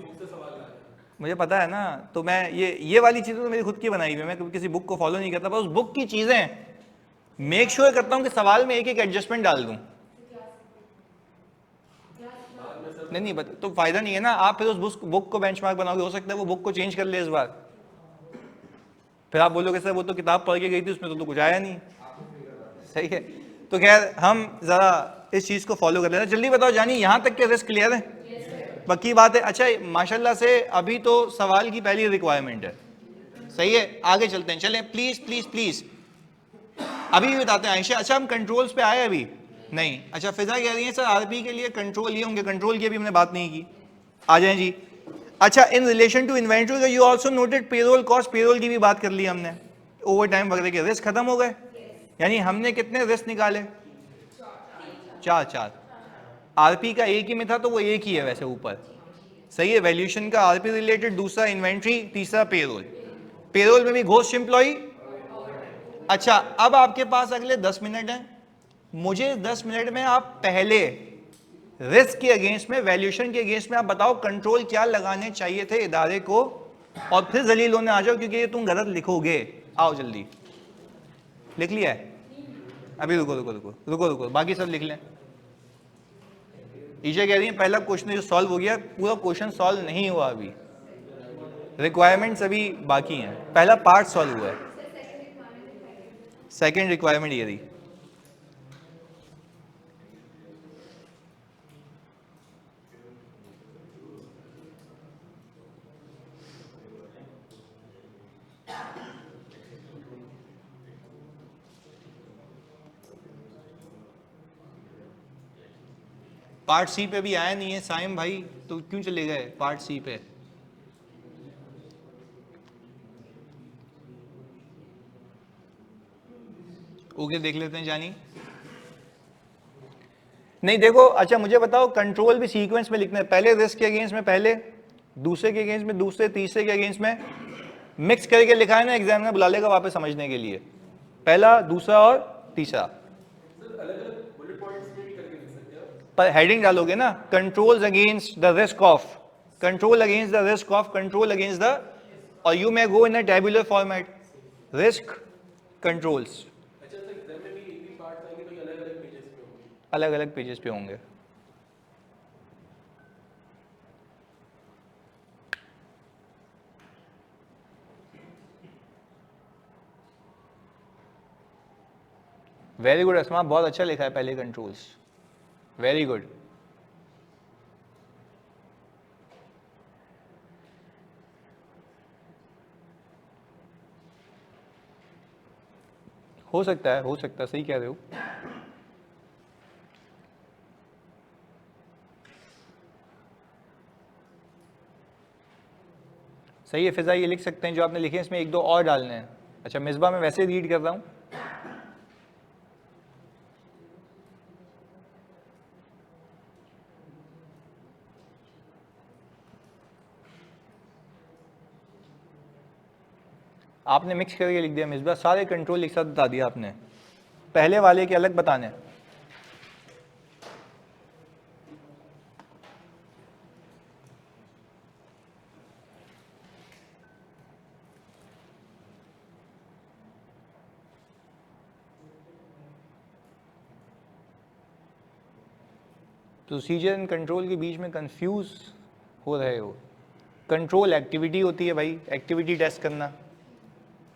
मुझे पता है ना। तो मैं ये वाली चीज़ें तो मेरी खुद की बनाई हुई है, मैं किसी बुक को फॉलो नहीं करता, पर उस बुक की चीज़ें मेक श्योर करता हूँ कि सवाल में एक एक एडजस्टमेंट डाल दूँ। नहीं तो फायदा नहीं है ना, आप फिर उस बुक को बेंचमार्क बनाओगे, हो सकता है वो बुक को चेंज कर ले इस बार, फिर आप बोलोगे सर वो तो किताब पढ़ के गई थी, उसमें तो कुछ आया नहीं। सही है, तो खैर हम जरा इस चीज़ को फॉलो कर लेते हैं। जल्दी बताओ जानी, यहाँ तक के रिस्क क्लियर है? पक्की बात है। अच्छा माशाल्लाह से अभी तो सवाल की पहली रिक्वायरमेंट है, सही है, आगे चलते हैं, चलें प्लीज प्लीज प्लीज। अभी भी बताते हैं आयशा। अच्छा हम कंट्रोल्स पे आए अभी नहीं? अच्छा फिजा कह रही है सर आरपी के लिए कंट्रोल ये होंगे, कंट्रोल की अभी हमने बात नहीं की, आ जाएं जी। अच्छा in relation to inventory you also noted payroll cost, payroll की भी बात कर ली हमने, ओवर टाइम वगैरह के रिस्क खत्म हो गए, यानी हमने कितने रिस्क निकाले? 4 आरपी का एक ही में था तो वो एक ही है वैसे ऊपर, सही है। वैल्यूएशन का आरपी रिलेटेड, दूसरा इन्वेंट्री, तीसरा पेरोल। पेरोल में भी घोस्ट एम्प्लॉई। अच्छा, अब आपके पास अगले 10 मिनट हैं, मुझे 10 मिनट में आप पहले रिस्क के अगेंस्ट में, वैल्यूएशन के अगेंस्ट में आप बताओ कंट्रोल क्या लगाने चाहिए थे इदारे को, और फिर जलील होने आ जाओ क्योंकि ये तुम गलत लिखोगे। आओ जल्दी, लिख लिया है? अभी रुको रुको रुको रुको रुको, बाकी सब लिख लें। ईशा कह रही है पहला क्वेश्चन जो सॉल्व हो गया, पूरा क्वेश्चन सॉल्व नहीं हुआ अभी, रिक्वायरमेंट्स अभी बाकी हैं, पहला पार्ट सॉल्व हुआ है, सेकंड रिक्वायरमेंट ये रही। पार्ट सी पे भी आया नहीं है साइम भाई, तो क्यों चले गए पार्ट सी पे? ओके देख लेते हैं जानी। नहीं देखो, अच्छा मुझे बताओ, कंट्रोल भी सीक्वेंस में लिखना है, पहले रिस्क के अगेंस्ट में पहले, दूसरे के अगेंस्ट में दूसरे, तीसरे के अगेंस्ट में, मिक्स करके लिखा है ना, एग्जामिनर बुला लेगा वापस समझने के लिए, पहला दूसरा और तीसरा। पर हेडिंग डालोगे ना, controls against the risk of, control against the risk of, control against the, और you may go in a tabular format, risk controls, अच्छा सर, एग्जाम में भी एक भी पार्ट्स आएंगे तो ये अलग अलग पेजेस पे होंगे? अलग अलग पेजेस पे होंगे। वेरी गुड अस्मा, बहुत अच्छा लिखा है पहले कंट्रोल्स, वेरी गुड। हो सकता है, हो सकता है, सही कह रहे हो। सही है फिजा, ये लिख सकते हैं जो आपने लिखे, इसमें एक दो और डालने हैं। अच्छा मिसबा, मैं वैसे रीड कर रहा हूँ। आपने मिक्स करके लिख दिया मिसबा, सारे कंट्रोल एक साथ बता दिया आपने, पहले वाले के अलग बताने। प्रोसीजर एंड कंट्रोल के बीच में कंफ्यूज हो रहे हो। कंट्रोल एक्टिविटी होती है भाई, एक्टिविटी टेस्ट करना,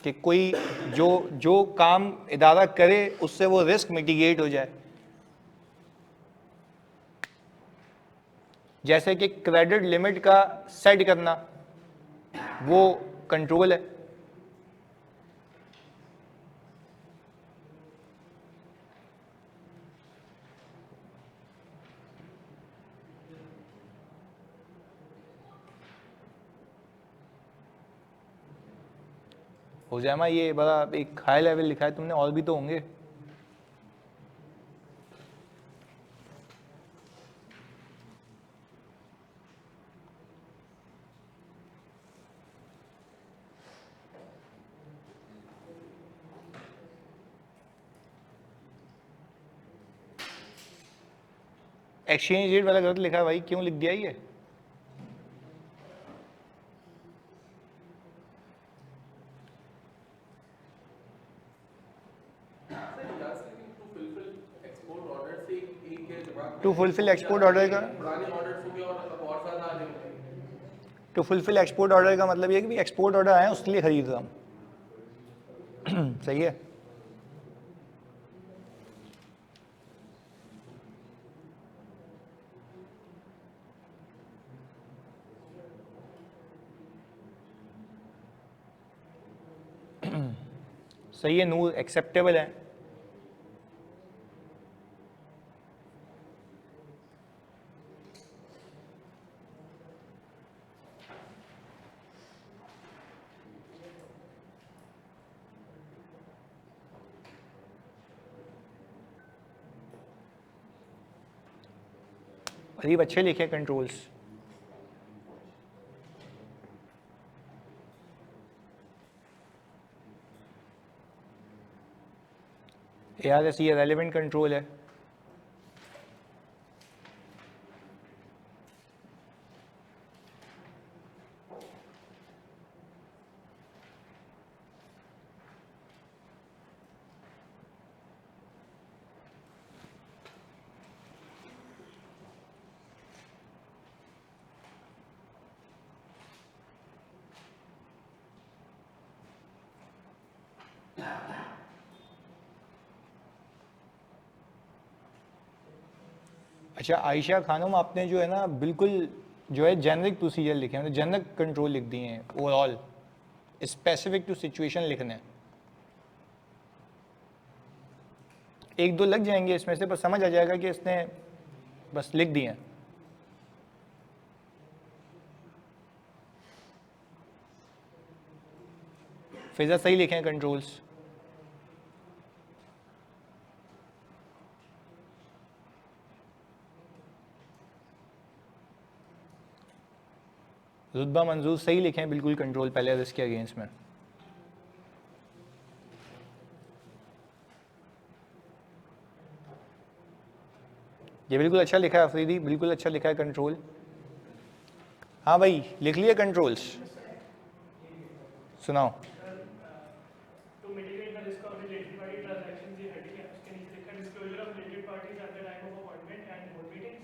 कि कोई जो काम इदारा करे उससे वो रिस्क मिटिगेट हो जाए, जैसे कि क्रेडिट लिमिट का सेट करना, वो कंट्रोल है। हुजैमा ये बड़ा एक हाई लेवल लिखा है तुमने, और भी तो होंगे। एक्सचेंज रेट वाला गलत लिखा है भाई, क्यों लिख दिया ये? टू फुलफिल एक्सपोर्ट ऑर्डर का, पुराने ऑर्डर्स हो गए और अब और ज्यादा आ रहे होंगे। टू फुलफिल एक्सपोर्ट ऑर्डर का मतलब ये कि भी एक्सपोर्ट ऑर्डर आए उसके लिए खरीद रहा हूँ। सही है। सही है नूर, एक्सेप्टेबल है। अजीब अच्छे लिखे कंट्रोल्स। ARS ये रेलेवेंट कंट्रोल है। अच्छा आयशा खानम, आपने जो है ना बिल्कुल जो है जेनरिक प्रोसीजर लिखे हैं, मतलब जेनरिक कंट्रोल लिख दिए हैं, ओवरऑल स्पेसिफिक टू सिचुएशन लिखने हैं। एक दो लग जाएंगे इसमें से, बस समझ आ जाएगा कि इसने बस लिख दिए हैं। फिजा सही लिखे हैं कंट्रोल्स। रुतबा मंजूर सही लिखे हैं बिल्कुल कंट्रोल पहले रिस्क के अगेंस्ट में। ये बिल्कुल अच्छा लिखा है अफरीदी, बिल्कुल अच्छा लिखा है कंट्रोल। हाँ भाई लिख लिए कंट्रोल्स, सुनाओ। To mitigate the risk of related party transactions, ये heading है, उसके नीचे लिखा है disclosure of related parties at the time of appointment and board meetings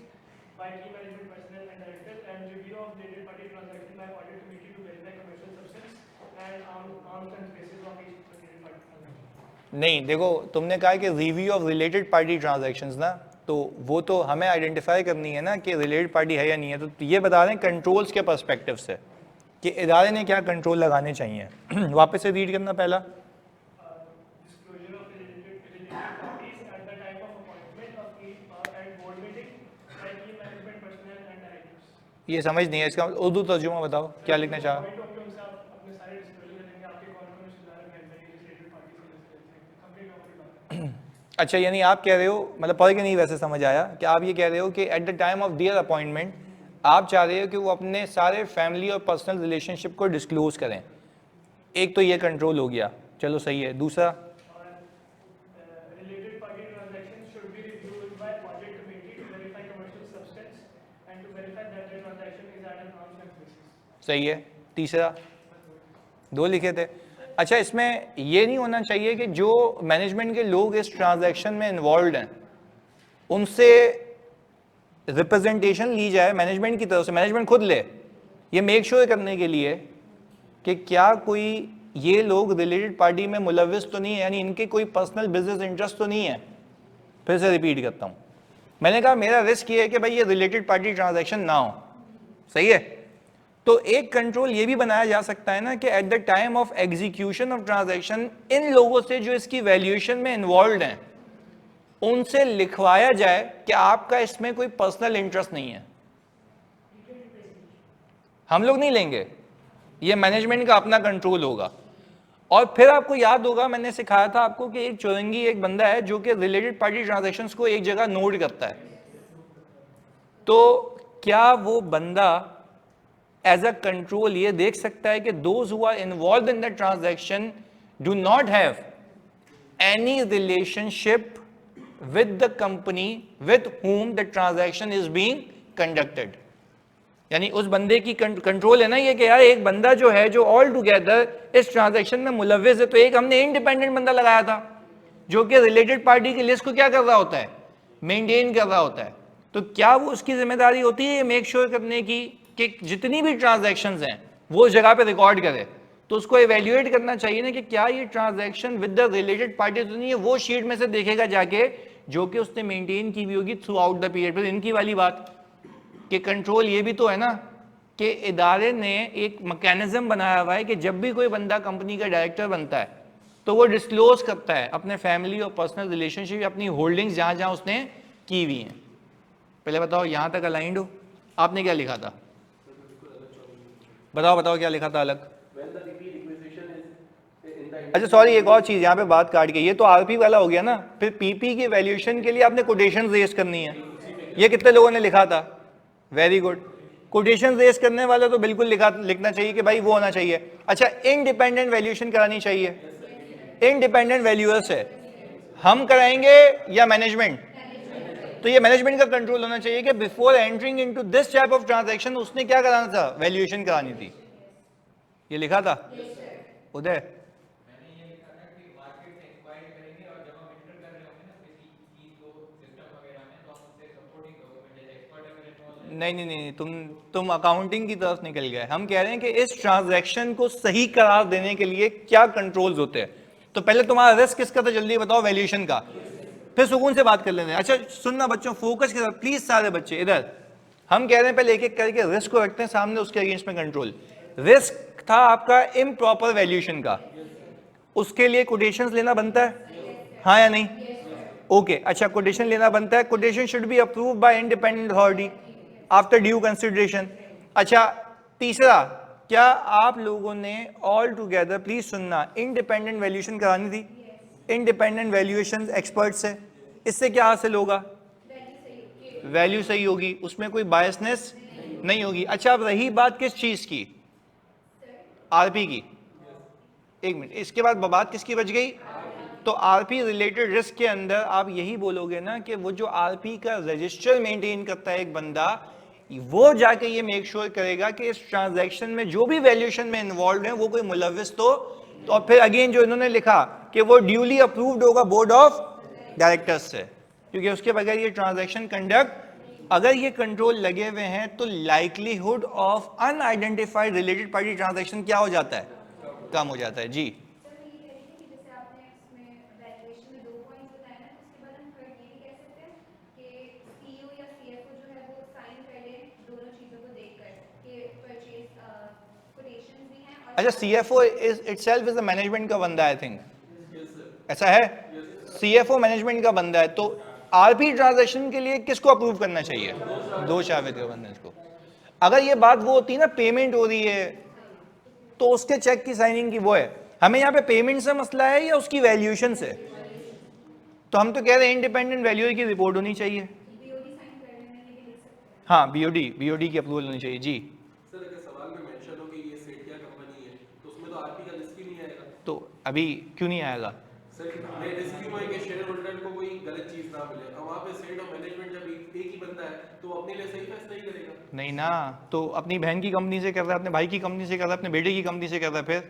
by key management personnel and directors, and review of related party transaction by audit committee to verify commercial substance and arms and traces of each related party transaction। नहीं देखो, तुमने कहा कि review of related party transactions ना, तो वो तो हमें आइडेंटिफाई करनी है ना कि रिलेटेड पार्टी है या नहीं है। तो ये बता रहे हैं कंट्रोल्स के पर्सपेक्टिव से कि इदारे ने क्या कंट्रोल लगाने चाहिए। वापस से रीड करना पहला। Disclosure of related parties at the time of appointment of key and board meeting by key management personnel and directors। ये समझ नहीं है, इसका उर्दू तर्जुमा बताओ क्या लिखना चाहा। Point of view से आप अपने सारे disclosure करेंगे, आपके कौन-कौन रिश्तेदार हैं, related parties के लिस्ट करेंगे, कंप्लीट होगी बात। अच्छा यानी आप कह रहे हो, मतलब पढ़ के नहीं वैसे समझ आया कि आप ये कह रहे हो कि at the time of their appointment आप चाह रहे हो कि वो अपने सारे फैमिली और पर्सनल रिलेशनशिप को डिस्क्लोज करें। एक तो ये कंट्रोल हो गया, चलो सही है। दूसरा Related party transactions should be reviewed by audit committee to verify commercial substance and to verify that the transaction is at an arm's length basis। सही है। तीसरा दो लिखे थे। अच्छा इसमें ये नहीं होना चाहिए कि जो मैनेजमेंट के लोग इस ट्रांजैक्शन में इन्वॉल्व हैं उनसे रिप्रेजेंटेशन ली जाए मैनेजमेंट की तरफ से, मैनेजमेंट खुद ले, ये मेक श्योर करने के लिए कि क्या कोई ये लोग रिलेटेड पार्टी में मुलविस तो नहीं है, यानी इनके कोई पर्सनल बिजनेस इंटरेस्ट तो नहीं है। फिर से रिपीट करता हूँ, मैंने कहा मेरा रिस्क ये है कि भाई ये रिलेटेड पार्टी ट्रांजैक्शन ना हो, सही है। तो एक कंट्रोल ये भी बनाया जा सकता है ना कि at the time of execution of transaction in लोगों से जो इसकी वैल्यूएशन में इन्वॉल्व हैं उनसे लिखवाया जाए कि आपका इसमें कोई पर्सनल इंटरेस्ट नहीं है, हम लोग नहीं लेंगे, ये मैनेजमेंट का अपना कंट्रोल होगा। और फिर आपको याद होगा मैंने सिखाया था आपको कि एक चौरंगी एक बंदा है जो कि रिलेटेड पार्टी ट्रांजैक्शंस को एक जगह नोट करता है। तो क्या वो बंदा एज अ कंट्रोल ये देख सकता है कि those who are involve in the transaction do not have any relationship with the company with whom the transaction is being conducted। यानी उस बंदे की कंट्रोल है ना ये कि यार एक बंदा जो है जो ऑल टुगेदर इस ट्रांजैक्शन में मुलविस है। तो एक हमने इंडिपेंडेंट बंदा लगाया था जो कि रिलेटेड पार्टी की लिस्ट को क्या कर रहा होता है, मेंटेन कर रहा होता है। तो क्या वो उसकी जिम्मेदारी होती है मेक श्योर करने की कि जितनी भी ट्रांजैक्शंस हैं वो उस जगह पे रिकॉर्ड करे। तो उसको एवेल्युएट करना चाहिए ना कि क्या ये transaction with the related party तो नहीं है, वो शीट में से देखेगा जाके जो कि उसने मेंटेन की हुई होगी थ्रू आउट द पीरियड। फिर इनकी वाली बात कि कंट्रोल ये भी तो है ना कि इदारे ने एक मैकेनिज्म बनाया हुआ है कि जब भी कोई बंदा कंपनी का डायरेक्टर बनता है तो वो डिस्क्लोज करता है अपने फैमिली और पर्सनल रिलेशनशिप, अपनी होल्डिंग्स जहाँ जहाँ उसने की हुई हैं। पहले बताओ यहाँ तक अलाइंड हो, आपने क्या लिखा था, बताओ बताओ क्या लिखा था अलग। अच्छा सॉरी एक और चीज यहाँ पे बात काट के, ये तो आरपी वाला हो गया ना, फिर पीपी की वैल्यूएशन के लिए आपने कोटेशन रेज करनी है। ये कितने लोगों ने लिखा था, वेरी गुड। कोटेशन रेस करने वाला तो बिल्कुल लिखना चाहिए कि भाई वो होना चाहिए। अच्छा, इंडिपेंडेंट वैल्यूएशन करानी चाहिए, इंडिपेंडेंट वैल्यूअर से हम कराएंगे या मैनेजमेंट? तो ये मैनेजमेंट का कंट्रोल होना चाहिए कि before entering into this type of transaction उसने क्या कराना था, वैल्यूएशन करानी थी। ये लिखा था उदय? नहीं नहीं नहीं, तुम अकाउंटिंग की तरफ निकल गए। हम कह रहे हैं कि इस ट्रांजैक्शन को सही करार देने के लिए क्या कंट्रोल्स होते हैं। तो पहले तुम्हारा रिस्क किसका था, जल्दी बताओ, वैल्यूएशन का। फिर सुकून से बात कर लेते हैं। अच्छा सुनना बच्चों, फोकस के साथ प्लीज सारे बच्चे इधर। हम कह रहे हैं पहले एक एक करके रिस्क को रखते हैं सामने, उसके अगेंस्ट में कंट्रोल। रिस्क था आपका इम्प्रॉपर वैल्यूएशन का, उसके लिए कोटेशंस लेना बनता है, हाँ या नहीं? ओके अच्छा, कोटेशन लेना बनता है। Quotation should be approve by independent authority after due consideration. अच्छा तीसरा, क्या आप लोगों ने ऑल टुगेदर प्लीज सुनना, इंडिपेंडेंट वैल्यूएशन करानी थी, इंडिपेंडेंट वैल्यूएशन एक्सपर्ट से। इससे क्या हासिल होगा, वैल्यू सही होगी, उसमें कोई बायसनेस नहीं होगी। अच्छा अब रही बात किस चीज की, आरपी की। एक मिनट, इसके बाद बात किसकी बच गई? तो आरपी रिलेटेड रिस्क के अंदर आप यही बोलोगे ना कि वो जो आरपी का रजिस्टर मेंटेन करता है एक बंदा, वो जाके ये मेक श्योर करेगा कि इस ट्रांजैक्शन में जो भी वैल्यूएशन में इन्वॉल्व है वो कोई मुलविस तो और फिर अगेन जो इन्होंने लिखा कि वो ड्यूली अप्रूव्ड होगा बोर्ड ऑफ डायरेक्टर्स से, क्योंकि उसके बगैर ये ट्रांजैक्शन कंडक्ट, अगर ये कंट्रोल लगे हुए हैं तो likelihood of unidentified related party transaction क्या हो जाता है, कम हो जाता है। जी अच्छा, CFO is itself is the management का बंदा, आई थिंक ऐसा है, सीएफओ मैनेजमेंट का बंदा है। तो आरपी ट्रांजैक्शन के लिए किसको अप्रूव करना चाहिए, दो शावेद के बंदे को। अगर ये बात वो होती है ना, पेमेंट हो रही है तो उसके चेक की साइनिंग की वो है। हमें यहाँ पे पेमेंट से मसला है या उसकी वैल्यूएशन से? तो हम तो कह रहे हैं इंडिपेंडेंट वैल्यूअर की रिपोर्ट होनी चाहिए। हाँ बीओडी की अप्रूवल होनी चाहिए। जी सर अगर सवाल में मेंशन हो कि ये सेठिया कंपनी है तो उसमें तो आरपी का रिस्क ही नहीं आएगा। तो अभी क्यों नहीं आएगा? सर मैं रिस्क क्यों है कि शेयर होल्डर को कोई गलत चीज ना मिले। अब वहाँ पे सेट और मैनेजमेंट जब एक ही बंदा है तो वो अपने लिए सही फैसला ही करेगा। नहीं ना, तो अपनी बहन की कंपनी से कर रहा है, अपने भाई की कंपनी से कर रहा है, अपने बेटे की कंपनी से कर रहा है, फिर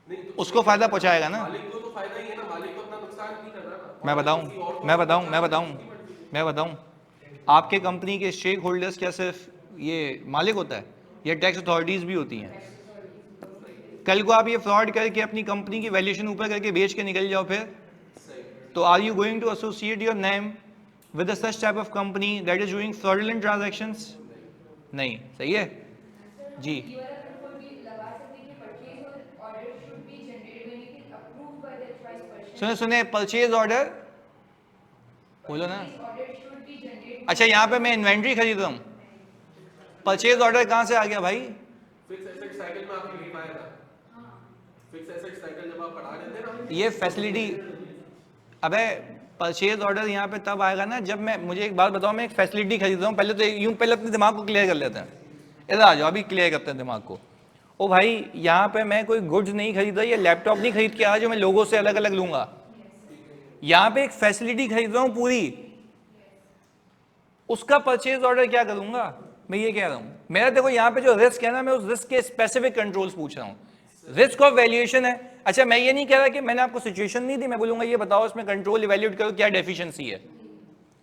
नहीं तो उसको फायदा पहुंचाएगा ना। मालिक को तो फायदा ही है ना, मालिक को अपना नुकसान नहीं कर रहा ना। मैं बताऊं किसी और को मैं बताऊं नुकसान मैं बताऊं उसकी मर्जी। मैं बताऊं आपके कंपनी के स्टेक होल्डर्स क्या सिर्फ ये मालिक होता है, ये टैक्स अथॉरिटीज भी होती हैं। कल को आप ये फ्रॉड करके अपनी कंपनी की वैल्यूएशन ऊपर करके बेच के निकल जाओ फिर, तो are you going to associate your name with such type of company that is doing fraudulent transactions? नहीं, सही है जी। सुने सुने, परचेज ऑर्डर बोलो ना। अच्छा यहाँ पे मैं इन्वेंट्री खरीद रहा हूँ, परचेज ऑर्डर कहाँ से आ गया भाई? फिक्स एसेट साइकिल में आपने लिखा है ना, फिक्स एसेट साइकिल जब आप पढ़ा रहे थे ना, ये फैसिलिटी, अबे परचेज ऑर्डर यहाँ पे तब आएगा ना जब मैं, मुझे एक बात बताओ, मैं एक फैसिलिटी खरीद रहा हूँ, पहले तो यूं पहले अपने दिमाग को क्लियर कर लेते हैं। इधर आ जाओ, अभी क्लियर करते हैं दिमाग को। ओ भाई यहाँ पे मैं कोई गुड्स नहीं खरीद रहा, ये लैपटॉप नहीं खरीद के आ जो मैं लोगों से अलग अलग लूंगा। यहाँ पे एक फैसिलिटी खरीद रहा हूँ पूरी, उसका परचेज ऑर्डर क्या करूंगा? मैं ये कह रहा हूँ, मेरा देखो यहाँ पे जो रिस्क है ना, मैं उस रिस्क के स्पेसिफिक कंट्रोल्स पूछ रहा हूँ, रिस्क ऑफ वैल्यूएशन है। अच्छा मैं ये नहीं कह रहा कि मैंने आपको सिचुएशन नहीं दी, मैं बोलूंगा ये बताओ इसमें कंट्रोल इवैल्यूएट करो क्या डेफिशिएंसी है,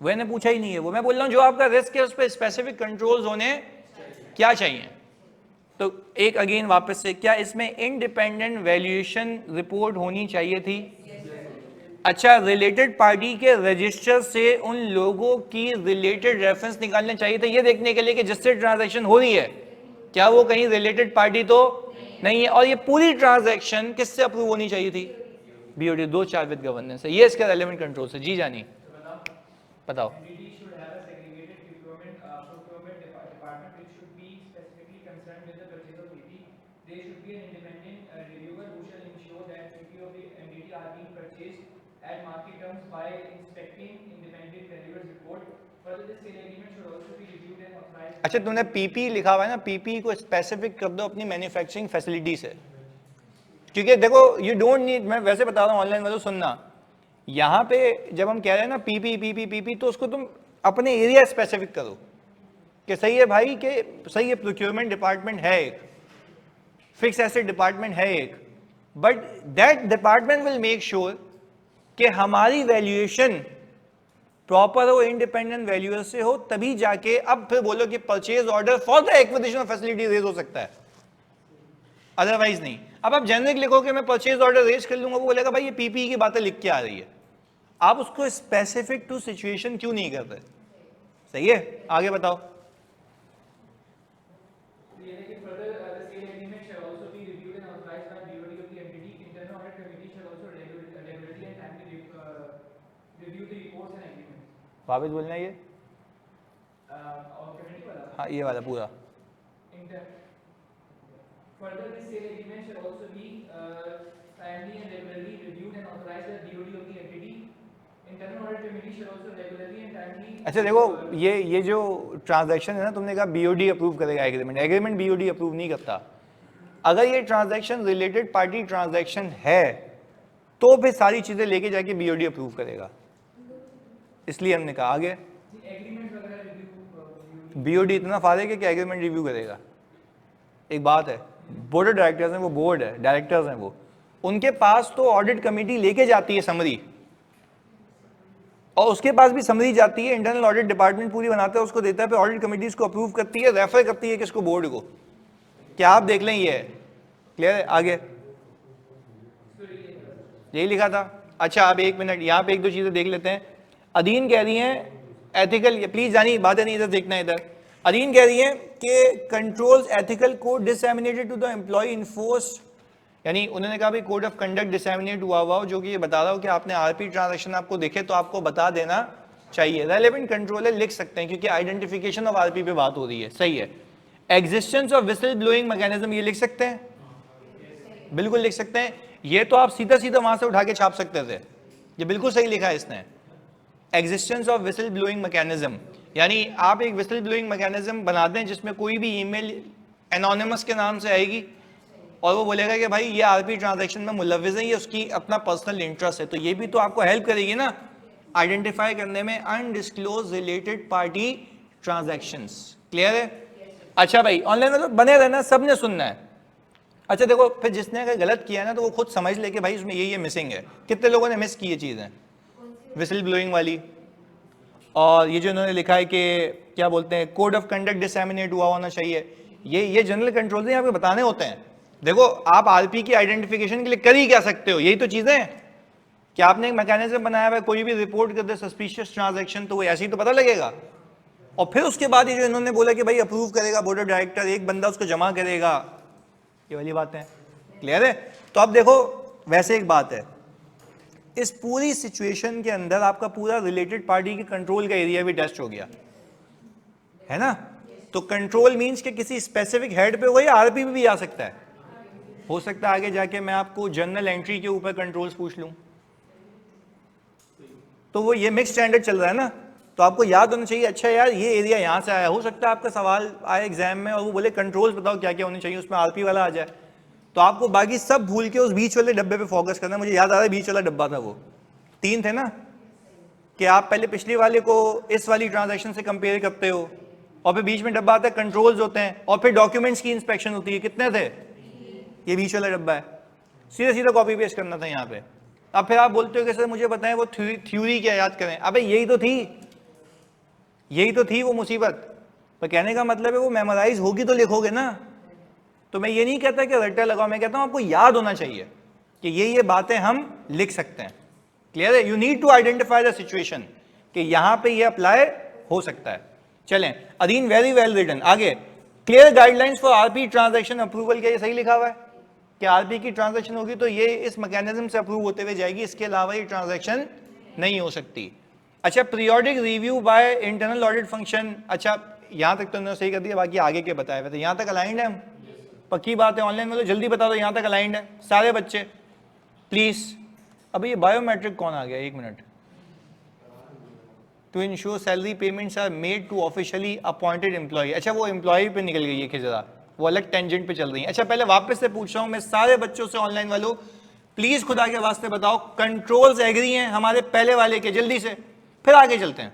वो मैंने पूछा ही नहीं है। वो मैं बोल रहा हूँ जो आपका रिस्क है उस पर स्पेसिफिक कंट्रोल्स होने क्या चाहिए। तो एक अगेन वापस से, क्या इसमें इंडिपेंडेंट वैल्यूएशन रिपोर्ट होनी चाहिए थी? अच्छा रिलेटेड पार्टी के रजिस्टर से उन लोगों की रिलेटेड रेफरेंस निकालने चाहिए थे, ये देखने के लिए कि जिससे ट्रांजैक्शन हो रही है क्या वो कहीं रिलेटेड पार्टी तो नहीं है। और ये पूरी ट्रांजैक्शन किससे अप्रूव होनी चाहिए थी? बीओडी, दो चार विद गवर्नेंस है, ये इसका रेलेवेंट कंट्रोल से। जी जानी बताओ। at market terms by inspecting independent valuers report Further, the sale agreement should also be reviewed and authorized. अच्छा तुमने पीपी लिखा हुआ है ना, पीपी को स्पेसिफिक कर दो अपनी मैन्युफैक्चरिंग फैसिलिटी से, क्योंकि देखो यू डोंट नीड, मैं वैसे बता रहा हूँ ऑनलाइन वालों सुनना, यहाँ पे जब हम कह रहे हैं ना पीपी पीपी पीपी, तो उसको तुम अपने एरिया स्पेसिफिक करो कि सही है भाई, कि सही है प्रोक्योरमेंट डिपार्टमेंट है एक, फिक्स एसेट डिपार्टमेंट है एक, but that department will make sure कि हमारी वैल्यूएशन प्रॉपर हो, इंडिपेंडेंट वैल्यूअर से हो, तभी जाके अब फिर बोलो कि purchase order for the acquisition of facility raise हो सकता है, अदरवाइज नहीं। अब आप जेनरिक लिखो कि मैं परचेज ऑर्डर रेज कर लूंगा, वो बोलेगा भाई ये पीपी की बातें लिख के आ रही है, आप उसको स्पेसिफिक टू सिचुएशन क्यों नहीं करते? सही है, आगे बताओ। Further, the sale agreement shall also be reviewed and authorized by BOD of the entity. Internal audit committee shall also regularly and timely review the reports and agreements. वापस बोलना है ये, और committee वाला. हाँ ये वाला पूरा। Further, the sale agreement shall also be timely and regularly reviewed and authorized by BOD of the entity. Internal audit committee shall also regularly and timely. अच्छा देखो, ये जो ट्रांजैक्शन है ना, तुमने कहा बीओडी अप्रूव करेगा एग्रीमेंट, एग्रीमेंट बीओडी अप्रूव नहीं करता। अगर ये ट्रांजैक्शन रिलेटेड पार्टी ट्रांजैक्शन है तो फिर सारी चीजें लेके जाके बीओडी अप्रूव करेगा, इसलिए हमने कहा आगे एग्रीमेंट वगैरह रिव्यू. बीओडी इतना फायदे कि एग्रीमेंट रिव्यू करेगा। एक बात है, बोर्ड ऑफ डायरेक्टर्स हैं, वो बोर्ड है, डायरेक्टर्स हैं वो, उनके पास तो ऑडिट कमेटी लेके जाती है समरी, और उसके पास भी समरी जाती है, इंटरनल ऑडिट डिपार्टमेंट पूरी बनाता है, उसको देता है, फिर ऑडिट कमेटी इसको अप्रूव करती है, रेफर करती है किसको, बोर्ड को। क्या आप देख लें, ये है क्लियर है? आगे यही लिखा था। अच्छा अब एक मिनट, यहाँ पे एक दो चीजें देख लेते हैं। अदीन कह रही हैं एथिकल, प्लीज जानी बातें नहीं इधर देखना, इधर अदीन कह रही है कि controls ethical code disseminated to the employ enforce, यानी उन्होंने कहा भाई कोड ऑफ कंडक्ट डिसएमिनेट हुआ हुआ हो, जो कि ये बता रहा हो कि आपने आरपी ट्रांजैक्शन आपको देखे तो आपको बता देना चाहिए। रेलेवेंट कंट्रोलर लिख सकते हैं क्योंकि आइडेंटिफिकेशन ऑफ आरपी पे बात हो रही है, सही है। Existence of whistle blowing mechanism ये लिख सकते हैं, बिल्कुल लिख सकते हैं। ये तो आप सीधा सीधा वहां से उठा के छाप सकते थे, ये बिल्कुल सही लिखा है इसने। Existence of whistle blowing mechanism, यानी आप एक विसल ब्लोइंग मैकेनिज्म बना दें जिसमें कोई भी ईमेल एनोनिमस के नाम से आएगी और वो बोलेगा कि भाई ये आरपी ट्रांजैक्शन में मुलव्विज़ है, ये उसकी अपना पर्सनल इंटरेस्ट है, तो ये भी तो आपको हेल्प करेगी ना आइडेंटिफाई करने में undisclosed related party transactions. Clear है? अच्छा भाई ऑनलाइन मतलब बने रहना, सबने सुनना है। अच्छा देखो, फिर जिसने अगर गलत किया ना तो वो खुद समझ ले कि भाई उसमें ये मिसिंग है। कितने लोगों ने मिस की ये चीज़ें, विसल ब्लोइंग वाली, और ये जो इन्होंने लिखा है कि क्या बोलते हैं कोड ऑफ कंडक्ट डिसएमिनेट हुआ होना चाहिए, ये जनरल कंट्रोल यहाँ पे बताने होते हैं। देखो आप आरपी की आइडेंटिफिकेशन के लिए कर ही क्या सकते हो, यही तो चीजें हैं कि आपने एक मैकेनिज्म बनाया हुआ है, कोई भी रिपोर्ट कर दे सस्पिशियस ट्रांजैक्शन तो वो ऐसे ही तो पता लगेगा। और फिर उसके बाद ये जो इन्होंने बोला कि भाई अप्रूव करेगा बोर्ड ऑफ डायरेक्टर, एक बंदा उसको जमा करेगा, ये वाली बात है। क्लियर है? तो अब देखो वैसे एक बात है, इस पूरी सिचुएशन के अंदर आपका पूरा रिलेटेड पार्टी के कंट्रोल का एरिया भी टेस्ट हो गया है ना। तो कंट्रोल मींस कि किसी स्पेसिफिक हेड पे वही आरपी भी आ सकता है, हो सकता है आगे जाके मैं आपको जर्नल एंट्री के ऊपर कंट्रोल्स पूछ लूं, तो वो ये मिक्स स्टैंडर्ड चल रहा है ना, तो आपको याद होना चाहिए अच्छा यार ये एरिया यहाँ से आया। हो सकता है आपका सवाल आए एग्जाम में और वो बोले कंट्रोल्स बताओ क्या क्या होने चाहिए, उसमें आरपी वाला आ जाए, तो आपको बाकी सब भूल के उस बीच वाले डब्बे पे फोकस करना। मुझे याद आ रहा है बीच वाला डब्बा था, वो 3 थे ना, कि आप पहले पिछली वाले को इस वाली ट्रांजैक्शन से कंपेयर करते हो और फिर बीच में डब्बा आता है कंट्रोल्स होते हैं और फिर डॉक्यूमेंट्स की इंस्पेक्शन होती है। कितने थे? ये बीच वाला डब्बा है, सीधा सीधा कॉपी पेस्ट करना था यहाँ पे। अब फिर आप बोलते हो कि सर मुझे बताएं वो थ्योरी क्या याद करें। अबे यही तो थी वो मुसीबत। पर कहने का मतलब है वो मेमोराइज होगी तो लिखोगे ना। तो मैं ये नहीं कहता कि रट्टा लगाओ, मैं कहता हूँ आपको याद होना चाहिए कि ये बातें हम लिख सकते हैं। क्लियर है? You need to identify the situation कि यहाँ पे ये अप्लाई हो सकता है। चलें, अदीन वेरी वेल रिटन। आगे clear guidelines for RP transaction approval, क्या ये सही लिखा हुआ है कि आरपी की ट्रांजैक्शन होगी तो ये इस मैकेनिज्म से अप्रूव होते हुए जाएगी, इसके अलावा ये ट्रांजैक्शन नहीं हो सकती। अच्छा, periodic review by internal audit function, अच्छा यहाँ तक तो उन्होंने सही कर दिया, बाकी आगे के बताए हुए थे। यहाँ तक अलाइंड है हम? पक्की बात है, ऑनलाइन में तो जल्दी बता दो यहाँ तक अलाइंड है सारे बच्चे प्लीज। अभी ये बायोमेट्रिक कौन आ गया? एक minute, to ensure salary payments are made to officially appointed employ. अच्छा वो एम्प्लॉय पे निकल गई है कि जरा वो अलग टेंजेंट पे चल रही है। अच्छा पहले वापस से पूछ रहा हूं मैं सारे बच्चों से, ऑनलाइन वालों प्लीज खुदा के वास्ते बताओ कंट्रोल्स एग्री हैं हमारे पहले वाले के, जल्दी से, फिर आगे चलते हैं।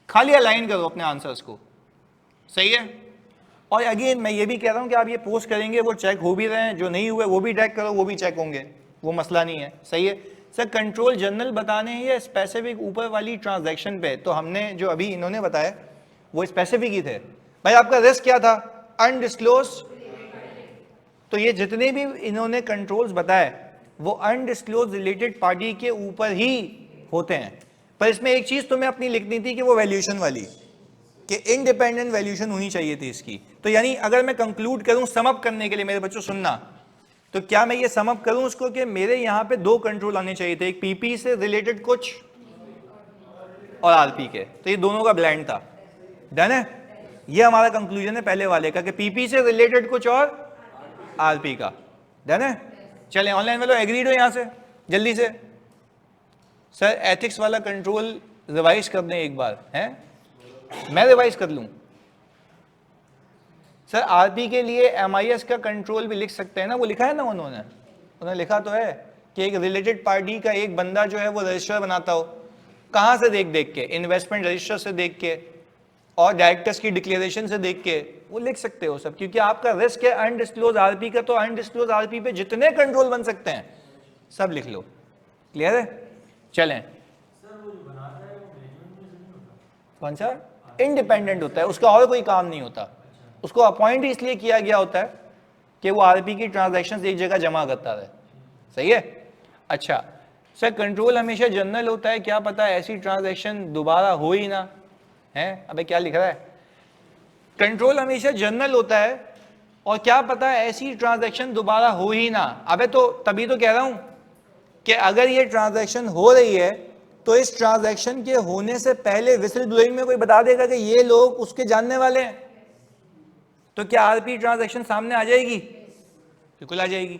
खाली अलाइन करो अपने आंसर्स को, सही है। और अगेन मैं ये भी कह रहा हूं कि आप ये पोस्ट करेंगे वो चेक हो भी रहे हैं, जो नहीं हुए वो भी ट्रैक करो, वो भी चेक होंगे, वो मसला नहीं है, सही है। सर कंट्रोल जनरल बताने हैं या स्पेसिफिक ऊपर वाली ट्रांजैक्शन पे? तो हमने जो अभी इन्होंने बताया वो स्पेसिफिक ही थे। भाई आपका रिस्क क्या था? अनडिस्क्लोज। तो ये जितने भी इन्होंने कंट्रोल्स बताए वो अनडिस्क्लोज रिलेटेड पार्टी के ऊपर ही होते हैं। पर इसमें एक चीज तुम्हें अपनी लिखनी थी कि वो वैल्यूएशन वाली, कि इंडिपेंडेंट वैल्यूएशन होनी चाहिए थी इसकी। तो यानी अगर मैं कंक्लूड करूं समअप करने के लिए, मेरे बच्चों सुनना, तो क्या मैं ये समअप करूं उसको कि मेरे यहां पे दो कंट्रोल आने चाहिए थे, एक पीपी से रिलेटेड कुछ और आरपी के, तो ये दोनों का ब्लेंड था। डन है? ये हमारा कंक्लूजन है पहले वाले का कि पीपी से रिलेटेड कुछ और आरपी का। डन है? चलें ऑनलाइन वालों एग्रीड हो यहां से जल्दी से। सर एथिक्स वाला कंट्रोल रिवाइज कर दें एक बार, हैं? मैं रिवाइज कर लूं? सर आरपी के लिए एमआईएस का कंट्रोल भी लिख सकते हैं ना, वो लिखा है ना उन्होंने लिखा तो है कि एक रिलेटेड पार्टी का एक बंदा जो है वो रजिस्टर बनाता हो, कहां से देख के? इन्वेस्टमेंट रजिस्टर से देख के और डायरेक्टर्स की डिक्लेरेशन से देख के, वो लिख सकते हो सब, क्योंकि आपका रिस्क है अनडिस्क्लोज आरपी का। तो अनडिस्क्लोज आरपी पे जितने कंट्रोल बन सकते हैं सब लिख लो। क्लियर है? चलें। कौन सा? इंडिपेंडेंट होता है, उसका और कोई काम नहीं होता, उसको अपॉइंट इसलिए किया गया होता है कि वो आरपी की ट्रांजैक्शंस एक जगह जमा करता रहे, सही है। अच्छा सर कंट्रोल हमेशा जनरल होता है, क्या पता ऐसी ट्रांजैक्शन दोबारा हो ही ना, है? अबे क्या लिख रहा है? कंट्रोल हमेशा जनरल होता है और क्या पता ऐसी ट्रांजैक्शन दोबारा हो ही ना। अबे तो तभी तो कह रहा हूं कि अगर ये ट्रांजैक्शन हो रही है तो इस ट्रांजैक्शन के होने से पहले विसल ब्लोइंग में कोई बता देगा कि ये लोग उसके जानने वाले हैं, तो क्या आरपी ट्रांजैक्शन सामने आ जाएगी? बिल्कुल आ जाएगी।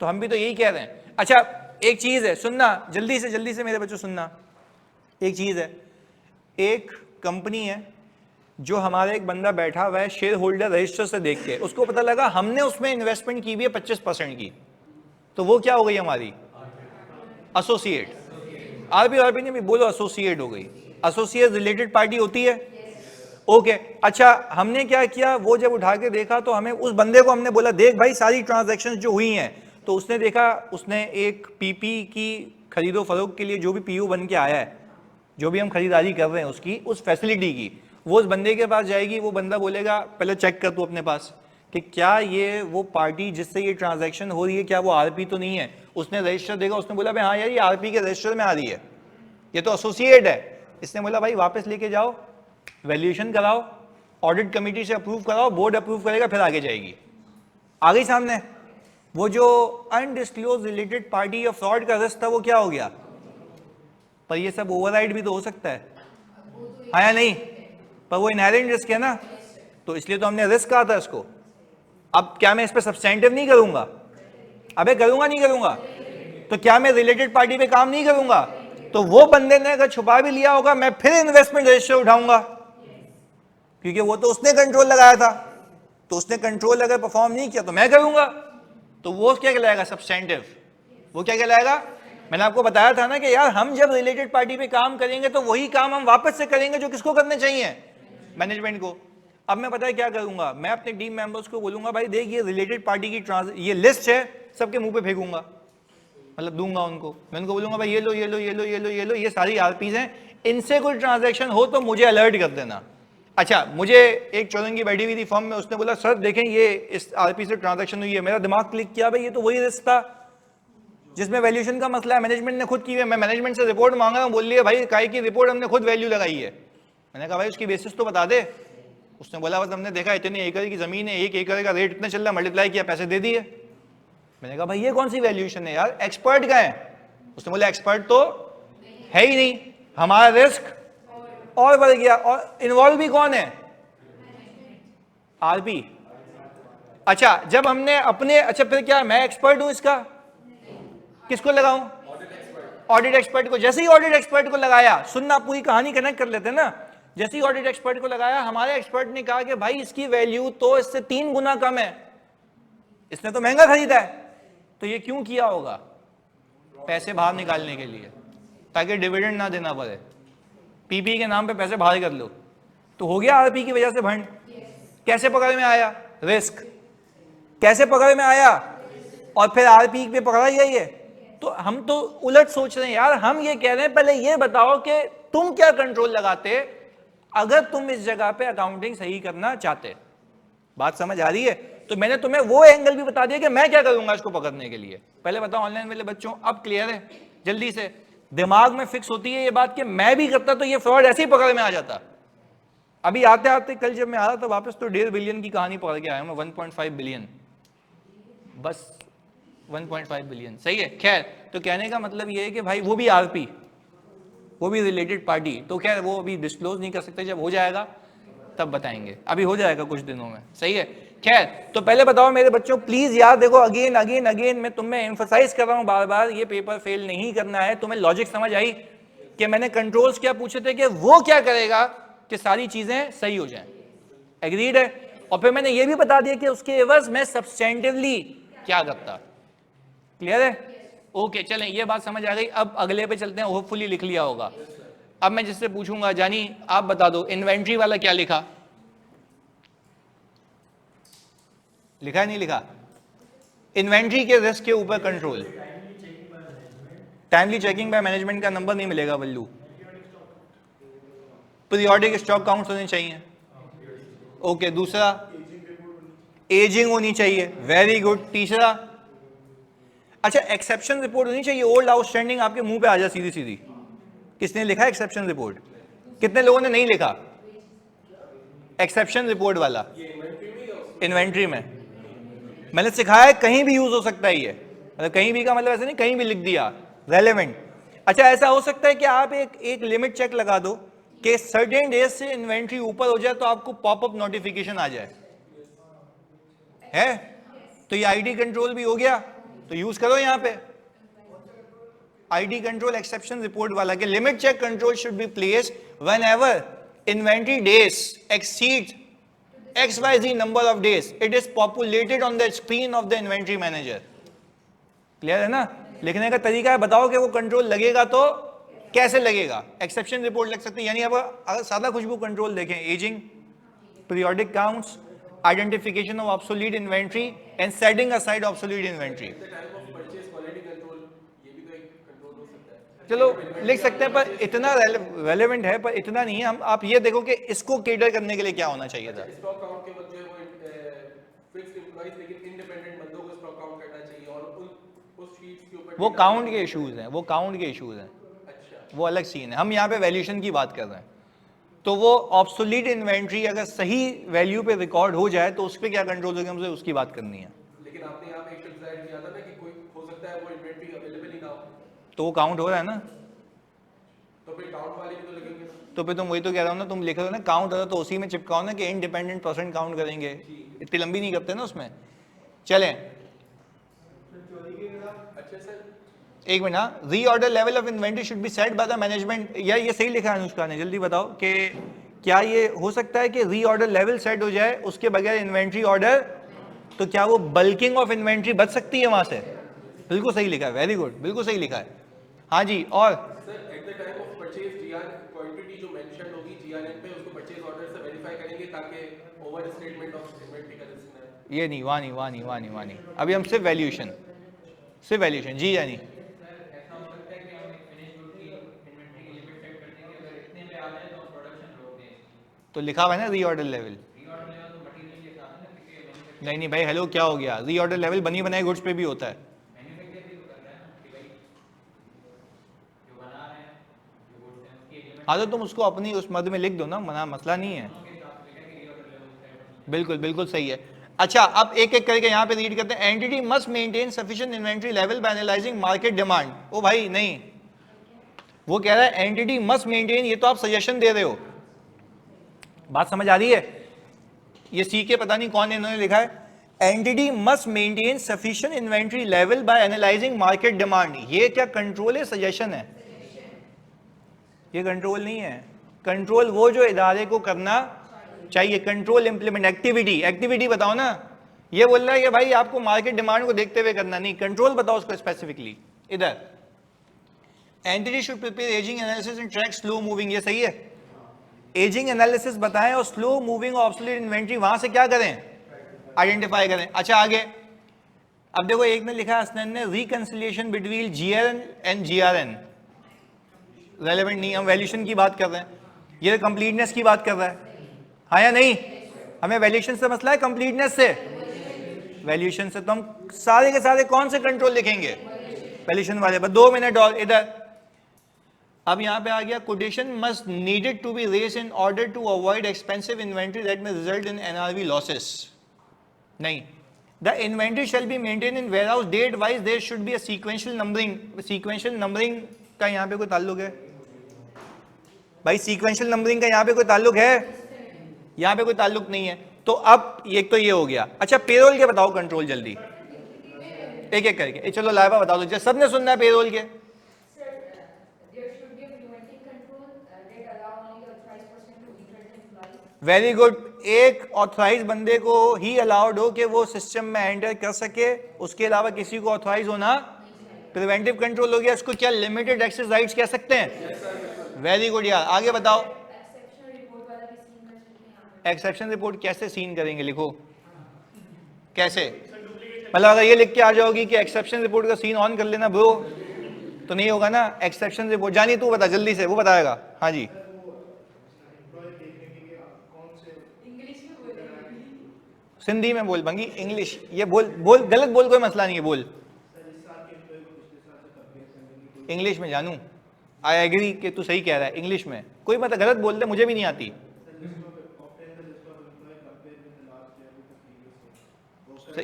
तो हम भी तो यही कह रहे हैं। अच्छा एक चीज है, सुनना जल्दी से मेरे बच्चों सुनना। एक चीज है, एक कंपनी है जो हमारा एक बंदा बैठा हुआ है शेयर होल्डर रजिस्टर से देख के, उसको पता लगा हमने उसमें इन्वेस्टमेंट की हुई है 25% की, तो वो क्या हो गई हमारी? एसोसिएट। आरपी ने भी बोलो एसोसिएट हो गई। एसोसिएट रिलेटेड पार्टी होती है, ओके। अच्छा हमने क्या किया, वो जब उठा के देखा तो हमें उस बंदे को हमने बोला देख भाई सारी ट्रांजैक्शंस जो हुई हैं, तो उसने देखा, उसने एक पीपी की खरीदो फरोख्त के लिए जो भी पीयू बन के आया है, जो भी हम खरीदारी कर रहे हैं उसकी, उस फैसिलिटी की, वो उस बंदे के पास जाएगी, वो बंदा बोलेगा पहले चेक कर तू अपने पास कि क्या ये वो पार्टी जिससे ये ट्रांजैक्शन हो रही है क्या वो आरपी तो नहीं है। उसने रजिस्टर देखा, उसने बोला भाई हाँ यार ये आरपी के रजिस्टर में आ रही है, ये तो एसोसिएट है। इसने बोला भाई वापस लेके जाओ, वैल्यूएशन कराओ, ऑडिट कमेटी से अप्रूव कराओ, बोर्ड अप्रूव करेगा, फिर आगे जाएगी। आ गई सामने? वो जो अनडिस्क्लोज रिलेटेड पार्टी या फ्रॉड का रिस्क था वो क्या हो गया? पर ये सब ओवरराइड भी तो हो सकता है, हाँ या नहीं? पर वो इनहेरेंट रिस्क है ना, तो इसलिए तो हमने रिस्क कहा था इसको। अब क्या मैं इस पर सब्सटेंटिव नहीं करूंगा? अबे करूंगा नहीं करूंगा? तो क्या मैं रिलेटेड पार्टी पे काम नहीं करूंगा? तो वो बंदे ने अगर छुपा भी लिया होगा मैं फिर इन्वेस्टमेंट रजिस्टर उठाऊंगा, क्योंकि वो तो उसने कंट्रोल लगाया था, तो उसने कंट्रोल अगर परफॉर्म नहीं किया तो मैं करूंगा, तो वो क्या कहलाएगा? सब्सटेंटिव। वो क्या कहलाएगा? मैंने आपको बताया था ना कि यार हम जब रिलेटेड पार्टी पे काम करेंगे तो वही काम हम वापस से करेंगे जो किसको करने चाहिए? मैनेजमेंट को। अब मैं पता है क्या करूंगा, मैं अपने टीम मेंबर्स को बोलूंगा भाई देख ये रिलेटेड पार्टी की ये लिस्ट है, सबके मुंह पे फेंकूंगा, मतलब दूंगा उनको। मैं उनको बोलूंगा भाई ये लो ये लो ये लो ये लो ये लो, ये सारी आरपीज हैं, इनसे कोई ट्रांजैक्शन हो तो मुझे अलर्ट कर देना। अच्छा मुझे एक चौरंगी बैठी हुई थी फर्म में, उसने बोला सर देखें ये इस आरपी से ट्रांजैक्शन हुई है। मेरा दिमाग क्लिक किया भाई ये तो वही रिस्क था जिसमें वैल्यूएशन का मसला है, मैनेजमेंट ने खुद की है। मैं मैनेजमेंट से रिपोर्ट मांगा हूं, बोल लिया भाई काय की रिपोर्ट, हमने खुद वैल्यू लगाई है। मैंने कहा भाई उसकी बेसिस तो बता दे। उसने बोला बस हमने देखा इतने एकड़ की जमीन है, 1 एकड़ का रेट इतना चल रहा है, मल्टीप्लाई किया, पैसे दे दिए। मैंने कहा भाई ये कौन सी वैल्यूएशन है यार, एक्सपर्ट का है? उसने बोला एक्सपर्ट तो है ही नहीं, हमारा रिस्क और बढ़ गया। और इन्वॉल्व भी कौन है? आरपी। अच्छा जब हमने अपने, अच्छा फिर क्या मैं एक्सपर्ट हूं इसका? किसको लगाऊं? ऑडिट एक्सपर्ट को, जैसे ही ऑडिट एक्सपर्ट को लगाया, सुनना पूरी कहानी कनेक्ट कर लेते हैं ना, जैसे ही ऑडिट एक्सपर्ट को लगाया, हमारे एक्सपर्ट ने कहा कि भाई इसकी वैल्यू तो इससे 3 गुना कम है, इसने तो महंगा खरीदा है, तो ये क्यों किया होगा? पैसे बाहर निकालने के लिए, ताकि डिविडेंड ना देना पड़े, पीपी के नाम पे पैसे बाहर कर लो। तो हो गया आरपी की वजह से भंड। कैसे पकड़ में आया? रिस्क। कैसे पकड़ में आया? और फिर आरपी पे पकड़ा गया ये। तो हम तो उलट सोच रहे हैं यार, हम ये कह रहे हैं पहले ये बताओ कि तुम क्या कंट्रोल लगाते अगर तुम इस जगह पे अकाउंटिंग सही करना चाहते। बात समझ आ रही है? तो मैंने तुम्हें वो एंगल भी बता दिया कि मैं क्या करूंगा इसको पकड़ने के लिए। पहले बताओ ऑनलाइन वाले बच्चों, अब क्लियर है? जल्दी से दिमाग में फिक्स होती है ये बात कि मैं भी करता तो ये फ्रॉड ऐसे ही पकड़ में आ जाता। अभी आते आते कल जब मैं आ रहा था वापस, तो 1.5 बिलियन की कहानी पकड़ के आया मैं, 1.5 बिलियन, बस 1.5 बिलियन। सही है। खैर, तो कहने का मतलब ये है कि भाई वो भी आरपी, वो भी रिलेटेड पार्टी, तो खैर वो अभी डिस्क्लोज नहीं कर सकते, जब हो जाएगा तब बताएंगे, अभी हो जाएगा कुछ दिनों में। सही है। खैर, तो पहले बताओ मेरे बच्चों, प्लीज याद देखो, अगेन अगेन अगेन मैं तुम्हें एम्फसाइज कर रहा हूं बार बार, ये पेपर फेल नहीं करना है। तुम्हें लॉजिक समझ आई कि मैंने कंट्रोल्स क्या पूछे थे, कि वो क्या करेगा कि सारी चीजें सही हो जाएं। एग्रीड है? और फिर मैंने ये भी बता दिया कि उसके एवज में सब्सटेंटिवली क्या करता। क्लियर है? ओके, चलें, ये बात समझ आ गई। अब अगले पे चलते हैं, होपफुली लिख लिया होगा। अब मैं जिससे पूछूंगा, जानी आप बता दो, इन्वेंट्री वाला क्या लिखा? लिखा है नहीं लिखा? इन्वेंट्री के रिस्क के ऊपर control. Timely checking by management का नंबर नहीं मिलेगा बल्लू। पीरियोडिक स्टॉक काउंट्स होने चाहिए। ओके, दूसरा एजिंग होनी चाहिए। Very good. तीसरा, अच्छा, एक्सेप्शन रिपोर्ट होनी चाहिए। ओल्ड आउटस्टैंडिंग आपके मुंह पे आ जाए सीधी सीधी। किसने लिखा एक्सेप्शन रिपोर्ट? कितने लोगों ने नहीं लिखा एक्सेप्शन रिपोर्ट वाला? इन्वेंट्री में मैंने सिखाया है, कहीं भी यूज हो सकता है ये, मतलब कहीं भी का मतलब ऐसे नहीं कहीं भी लिख दिया, रेलेवेंट। अच्छा, ऐसा हो सकता है कि आप एक लिमिट चेक लगा दो कि सर्टेन डेज से इन्वेंट्री ऊपर हो जाए तो आपको पॉपअप नोटिफिकेशन आ जाए, है? तो ये आईडी कंट्रोल भी हो गया, तो यूज करो यहां पे आईडी कंट्रोल एक्सेप्शन रिपोर्ट वाला, कि limit check control should be placed whenever inventory days exceed XYZ number of days, it is populated on the screen of the inventory manager. Clear है ना? लिखने का तरीका है, बताओ कि वो कंट्रोल लगेगा तो कैसे लगेगा। एक्सेप्शन रिपोर्ट लग सकती है, यानी अब अगर सादा खुशबू कंट्रोल देखें, ageing, periodic counts, identification of obsolete inventory and setting aside obsolete inventory. चलो लिख सकते हैं, पर इतना रेलेवेंट है, पर इतना नहीं है। हम आप ये देखो कि इसको केटर करने के लिए क्या होना चाहिए था। स्टॉक काउंट के वक्त जो है वो फिक्स्ड एम्प्लॉइज लेकिन इंडिपेंडेंट बंदों को स्टॉक काउंट करना चाहिए, और उस शीट्स के ऊपर वो काउंट के इश्यूज हैं, वो काउंट के इश्यूज हैं। अच्छा, वो अलग सीन है। हम यहाँ पे वैल्यूएशन की बात कर रहे हैं। तो वो ऑब्सोलीट इन्वेंट्री अगर सही वैल्यू पे रिकॉर्ड हो जाए तो उस पर क्या कंट्रोल होगा, हमसे उसकी बात करनी है। लेकिन आपने यहाँ पे एक शब्द ऐड किया था ना कि कोई हो सकता है वो इन्वेंट्री अवेलेबल ही ना हो, तो वो काउंट हो रहा है ना, तो फिर काउंट वाले भी तो लगेंगे ना। तो फिर तुम वही तो कह रहा हूँ ना, तुम लिख रहे हो ना काउंट हो रहा, तो उसी में चिपकाओ ना कि इंडिपेंडेंट परसेंट काउंट करेंगे। इतनी लंबी नहीं करते ना उसमें। चलें, अच्छा सर, एक minute. Reorder level of inventory should be set bye the management. या ये सही लिखा है अनुष्का ने? जल्दी बताओ कि क्या ये हो सकता है कि रीऑर्डर लेवल सेट हो जाए उसके बगैर इन्वेंट्री ऑर्डर, तो क्या वो बल्किंग ऑफ इन्वेंट्री बच सकती है वहां से? बिल्कुल सही लिखा है, वेरी गुड, बिल्कुल सही लिखा है। हाँ जी। और sir at the time of purchase GR quantity जो मेंशन होगी जीआरएन पे, उसको परचेज ऑर्डर से वेरीफाई करेंगे ताकि ओवर स्टेटमेंट ऑफ इन्वेंट्री का रिस्क ना है। ये नहीं, वहाँ नहीं। अभी हम सिर्फ वैल्यूएशन जी। यानी ऐसा हो सकता है कि हम एक फिनिश गुड की इन्वेंट्री की लिमिट सेट कर देंगे, अगर इतने पे आ जाए तो हम प्रोडक्शन रोक दें। तो लिखा हुआ है ना रीऑर्डर लेवल। रीऑर्डर लेवल तो मटेरियल के साथ है ना, क्योंकि मैन्युफैक्चर नहीं भाई, हेलो, क्या हो गया? रीऑर्डर लेवल बनी बनाई गुड्स पे भी होता है। मैन्युफैक्चर भी तो कर रहा है ना कि भाई जो बना रहे हैं जो गुड्स हैं उसकी एक लिमिट हाँ, तो तुम उसको अपनी उस मद में लिख दो ना, मना मसला नहीं है। के हिसाब से लिखा कि रीऑर्डर लेवल सेट। बिल्कुल बिल्कुल सही है। अच्छा, अब एक एक करके यहाँ पे रीड करते हैं। Entity must maintain sufficient inventory level by analysing market demand. ओ भाई नहीं, वो कह रहा है एंटिटी मस्ट मेंटेन, ये तो आप सजेशन दे रहे हो। बात समझ आ रही है? ये सी के पता नहीं कौन इन्होंने लिखा है। Entity must maintain sufficient inventory level by analysing market demand. ये क्या कंट्रोल है, सजेशन है? ये कंट्रोल नहीं है। कंट्रोल वो जो इदारे को करना चाहिए। कंट्रोल इंप्लीमेंट एक्टिविटी, एक्टिविटी बताओ ना। ये बोल रहा है कि भाई आपको मार्केट डिमांड को देखते हुए करना, नहीं, कंट्रोल बताओ उसको स्पेसिफिकली। इधर entity should prepare ageing analysis and track slow moving, ये सही है। एजिंग एनालिसिस बताएं और स्लो मूविंग ऑब्सोलीट इन्वेंट्री वहां से क्या करें, आइडेंटिफाई करें। अच्छा आगे, अब देखो एक ने लिखा असनन ने reconciliation between GRN and GRN, relevant नहीं, हम वैल्यूएशन की बात कर रहे हैं, ये कंप्लीटनेस की बात कर रहा है, हाँ या नहीं? हमें वैल्यूएशन से मसला है, कंप्लीटनेस से, वैल्यूएशन से। तो हम सारे के सारे कौन से कंट्रोल लिखेंगे, वैल्यूएशन वाले। बस 2 मिनट और। इधर अब यहां पे आ गया, quotation must needed to be raised in order to avoid expensive inventory that में रिजल्ट इन एनआरवी लॉसेस। नहीं, the inventory shall be maintain in warehouse date wise, there should be a sequential numbering. Sequential numbering का यहां पे कोई ताल्लुक है भाई? Sequential numbering का यहां पे कोई ताल्लुक है? यहां पे कोई ताल्लुक नहीं है। तो अब एक तो ये हो गया। अच्छा पेरोल के बताओ कंट्रोल, जल्दी एक एक करके। चलो लाइबा बता दो, सबने सुनना है पेरोल के। Very good. एक ऑथराइज बंदे को ही अलाउड हो कि वो सिस्टम में एंटर कर सके, उसके अलावा किसी को ऑथराइज होना प्रिवेंटिव कंट्रोल हो गया। इसको क्या लिमिटेड एक्सेस राइट्स कह सकते हैं? वेरी गुड यार, आगे बताओ। एक्सेप्शन रिपोर्ट कैसे सीन करेंगे, लिखो कैसे। मतलब अगर ये लिख के आ जाओगी कि एक्सेप्शन रिपोर्ट का सीन ऑन कर लेना ब्रो, तो नहीं होगा ना। एक्सेप्शन रिपोर्ट, जानी तू बता जल्दी से, वो बताएगा। हाँ जी, सिंधी में बोल बंगी, इंग्लिश ये बोल, बोल गलत बोल, कोई मसला नहीं है, बोल इंग्लिश में। जानू आई एग्री कि तू सही कह रहा है, इंग्लिश में कोई मतलब गलत बोल दे, मुझे भी नहीं आती।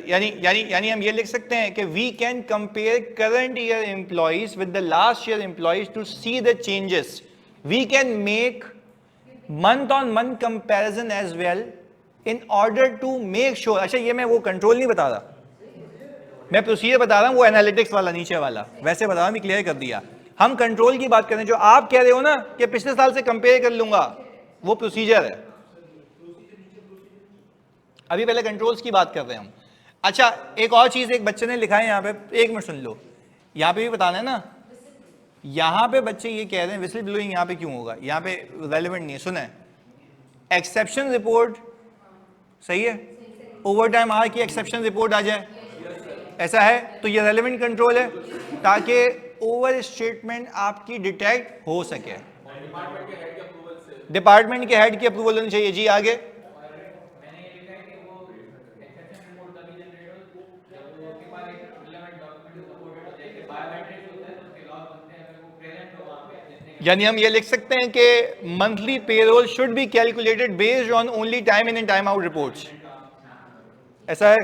यानी यानी यानी हम ये लिख सकते हैं कि we can compare current year employees with the last year employees to see the changes. We can make month on month comparison as well in order to make sure. अच्छा ये मैं वो कंट्रोल नहीं बता रहा, मैं प्रोसीजर बता रहा हूं, वो एनालिटिक्स वाला नीचे वाला, वैसे बता रहा हूं, क्लियर कर दिया। हम कंट्रोल की बात कर रहे हैं, जो आप कह रहे हो ना कि पिछले साल से कंपेयर कर लूंगा, वो प्रोसीजर है। अभी पहले कंट्रोल्स की बात कर रहे हैं हम। अच्छा एक और चीज, एक बच्चे ने लिखा है यहाँ पे, एक मिनट सुन लो, यहाँ पे भी बताना है ना। यहाँ पे बच्चे ये कह रहे हैं विसिल ब्लोइंग यहाँ पे क्यों होगा, यहाँ पे रेलेवेंट नहीं है। सुने, एक्सेप्शन रिपोर्ट सही है, ओवर टाइम आर की एक्सेप्शन रिपोर्ट आ जाए, ऐसा है तो ये रेलेवेंट कंट्रोल है, ताकि ओवर स्टेटमेंट आपकी डिटेक्ट हो सके। डिपार्टमेंट के हेड की अप्रूवल होनी चाहिए। जी आगे। यानी हम ये लिख सकते हैं कि monthly payroll should be calculated based on only time in and time out reports, ऐसा है।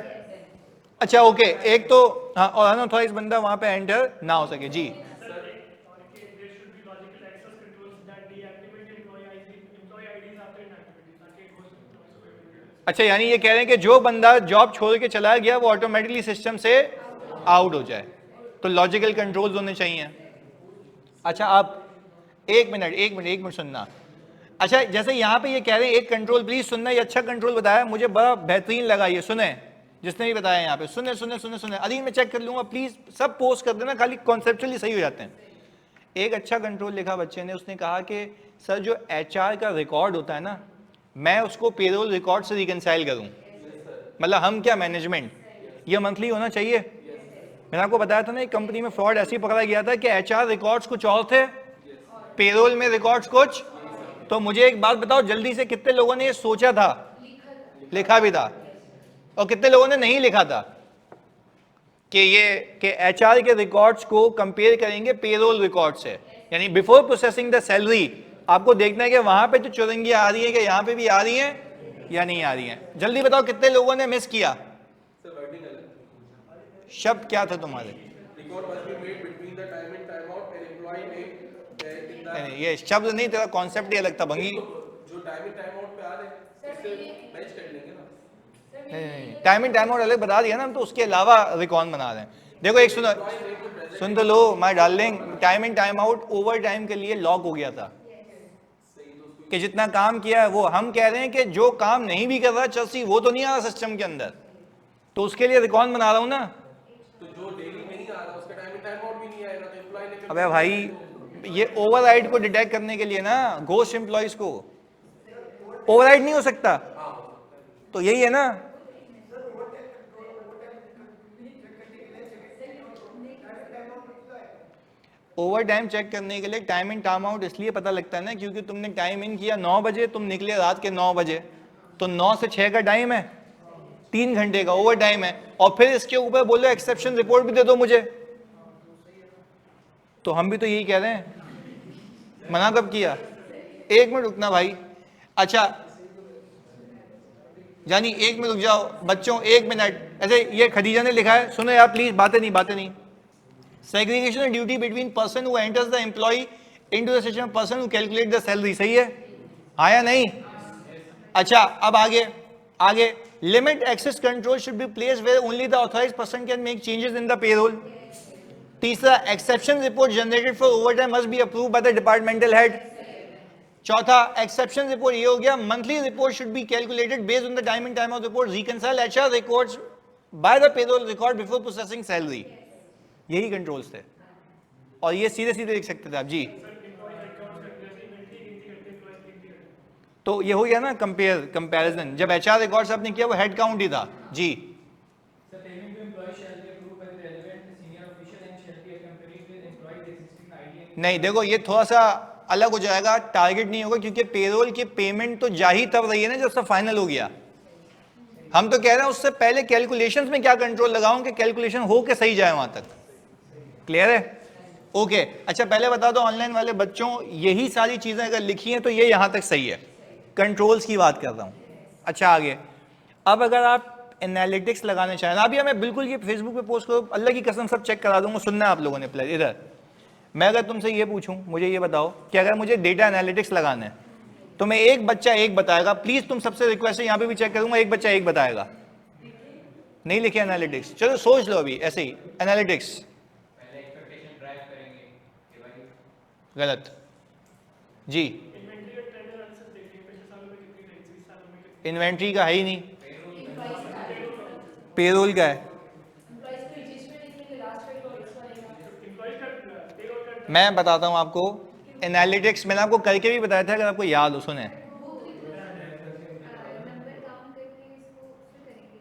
अच्छा ओके, एक तो हाँ, और अनऑथराइज बंदा वहां पे एंटर ना हो सके। जी अच्छा, यानी ये कह रहे हैं कि जो बंदा जॉब छोड़ के चला गया वो ऑटोमेटिकली सिस्टम से आउट हो जाए, तो लॉजिकल कंट्रोल्स होने चाहिए। अच्छा आप एक मिनट सुनना। अच्छा जैसे यहाँ पे ये कह रहे हैं एक कंट्रोल प्लीज सुनना, ये अच्छा कंट्रोल बताया, मुझे बड़ा बेहतरीन लगा, ये सुने जिसने भी बताया यहाँ पे, सुने सुने सुने सुने। अभी मैं चेक कर लूंगा, प्लीज सब पोस्ट कर देना, खाली कॉन्सेप्चुअली सही हो जाते हैं। एक अच्छा कंट्रोल लिखा बच्चे ने, उसने कहा कि सर जो HR का रिकॉर्ड होता है ना, मैं उसको पेरोल रिकॉर्ड से रिकंसाइल करूं। मतलब हम क्या, मैनेजमेंट, ये मंथली होना चाहिए। मैंने आपको बताया था ना एक कंपनी में फ्रॉड ऐसे ही पकड़ा गया था कि HR रिकॉर्ड्स कुछ और थे, पेरोल में रिकॉर्ड्स कुछ। तो मुझे एक बात बताओ जल्दी से, कितने लोगों ने ये सोचा था, लिखा भी था, और कितने लोगों ने नहीं लिखा था कि ये कि HR के रिकॉर्ड्स को कंपेयर करेंगे पेरोल रिकॉर्ड से। यानी बिफोर प्रोसेसिंग द सैलरी आपको देखना है कि वहां पे जो चुरंगियां आ रही है कि यहाँ पे भी आ रही हैं या नहीं आ रही हैं। जल्दी बताओ कितने लोगों ने मिस किया। शब्द क्या था तुम्हारे? नहीं, ये शब्द नहीं, तेरा कॉन्सेप्ट ही अलग था भंगी। जो टाइम इन टाइम आउट पे आ रहे हैं इससे मैच कर लेंगे ना। टाइम इन टाइम आउट अलग बता दिया ना, हम तो उसके अलावा रिकॉर्ड बना रहे हैं। देखो एक सुन तो लो, मैं darling, time in time out over time के लिए लॉक हो गया था कि जितना काम किया है वो, हम कह रहे हैं कि जो काम नहीं भी कर रहा चलसी वो तो नहीं आ रहा सिस्टम के अंदर, तो उसके लिए रिकॉर्ड बना रहा हूं ना। तो जो डेली नहीं आ रहा उसका टाइम इन टाइम आउट भी नहीं आएगा, तो एम्प्लॉय ने अबे भाई ये ओवरराइड को डिटेक्ट करने के लिए ना, घोस्ट एम्प्लॉइज को ओवरराइड नहीं हो सकता, तो यही है ना। ओवर टाइम चेक करने के लिए टाइम इन टाइम आउट इसलिए पता लगता है ना, क्योंकि तुमने टाइम इन किया 9 बजे, तुम निकले रात के 9 बजे, तो 9 से 6 का टाइम है, 3 घंटे का ओवर टाइम है, और फिर इसके ऊपर बोलो एक्सेप्शन रिपोर्ट भी दे दो मुझे, तो हम भी तो यही कह रहे हैं, मना कब किया? 1 मिनट रुकना भाई। अच्छा जानी 1 मिनट रुक जाओ बच्चों, 1 मिनट। ऐसे ये खदीजा ने लिखा है, सुनो यार प्लीज, बातें नहीं। Segregation of duty between person who enters the employee into the system, person who calculate the salary, सही है? हाँ या नहीं? अच्छा अब आगे limit access control should be placed where only the authorized person can make changes in the payroll. तीसरा, exception report generated for overtime must be approved by the departmental head. चौथा, exception report ये हो गया, monthly report should be calculated based on the time and time of report, reconcile HR records by the payroll record before processing salary. यही controls थे, और ये सीधे लिख सकते थे आप जी। तो ये हो गया ना कंपैरिजन, जब एचआर रिकॉर्ड्स आपने किया वो हेड काउंट ही था जी। नहीं देखो ये थोड़ा सा अलग हो जाएगा, टारगेट नहीं होगा, क्योंकि पेरोल की पेमेंट तो जा ही तब रही है ना जब सब फाइनल हो गया। हम तो कह रहे हैं उससे पहले कैलकुलेशंस में क्या कंट्रोल लगाऊं कि कैलकुलेशन हो के सही जाए वहां तक। क्लियर है? ओके अच्छा पहले बता दो ऑनलाइन वाले बच्चों, यही सारी चीजें अगर लिखी हैं तो ये यहां तक सही है, कंट्रोल्स की बात कर रहा हूं। अच्छा आगे, अब अगर आप एनालिटिक्स लगाने चाहें, अभी मैं बिल्कुल ये फेसबुक पे पोस्ट करो, अल्लाह की कसम सब चेक करा दूंगा, सुनना है आप लोगों ने प्लीज। इधर मैं अगर तुमसे ये पूछूं, मुझे ये बताओ कि अगर मुझे डेटा एनालिटिक्स लगाना है तो मैं एक बच्चा एक बताएगा, प्लीज तुम सबसे रिक्वेस्ट है, यहां पे भी चेक करूंगा, एक बच्चा एक बताएगा। नहीं लिखे एनालिटिक्स, चलो सोच लो अभी ऐसे ही एनालिटिक्स। गलत जी, इन्वेंट्री का है ही नहीं, पेरोल का है। मैं बताता हूं आपको एनालिटिक्स, मैंने आपको करके भी बताया था अगर आपको याद हो, सुने।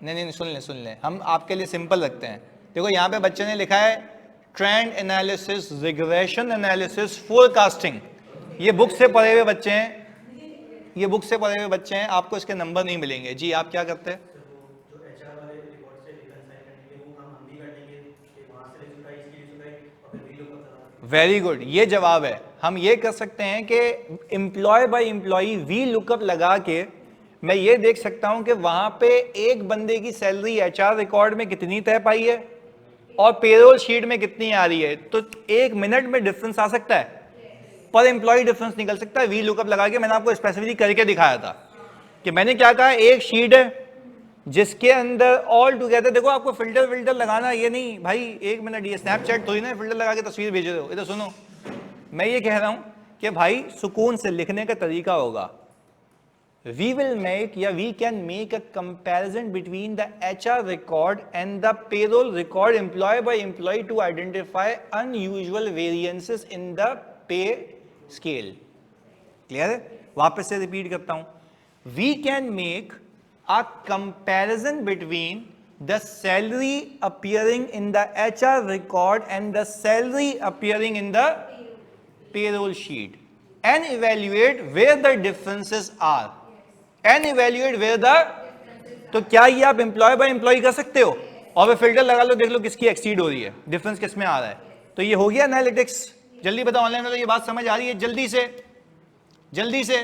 नहीं सुन ले, हम आपके लिए सिंपल रखते हैं। देखो यहाँ पे बच्चे ने लिखा है trend analysis, regression analysis, forecasting. ये बुक से पढ़े हुए बच्चे हैं, आपको इसके नंबर नहीं मिलेंगे जी। आप क्या करते हैं? वेरी गुड, ये जवाब है। हम ये कर सकते हैं कि employee by employee we look up लगा के मैं ये देख सकता हूं कि वहां पे एक बंदे की सैलरी एचआर रिकॉर्ड में कितनी तय पाई है और पेरोल शीट में कितनी आ रही है, तो 1 मिनट में डिफरेंस आ सकता है, पर एम्प्लॉय डिफरेंस निकल सकता है वी लुकअप लगा के। मैंने आपको स्पेसिफिकली करके दिखाया था कि मैंने क्या कहा, एक शीट है जिसके अंदर ऑल टुगेदर, देखो आपको फिल्टर लगाना, ये नहीं भाई 1 मिनट, ये स्नैपचैट थोड़ी ना फिल्टर लगा के तस्वीर भेज रहे हो। इधर सुनो, मैं ये कह रहा हूं कि भाई सुकून से लिखने का तरीका होगा, we will make या we can make a comparison between the HR record and the payroll record employee by employee to identify unusual variances in the pay scale. Clear है? वापस से रिपीट करता हूं, we can make a comparison between the salary appearing in the HR record and the salary appearing in the payroll sheet and evaluate where the differences are. And evaluate where the, तो क्या ये आप employ by employ कर सकते हो और वे filter लगा लो, देख लो किसकी एक्सीड हो रही है, डिफरेंस किस में आ रहा है। तो ये हो गया एनालिटिक्स। जल्दी बताओ ऑनलाइन वाले, ये बात समझ आ रही है? जल्दी से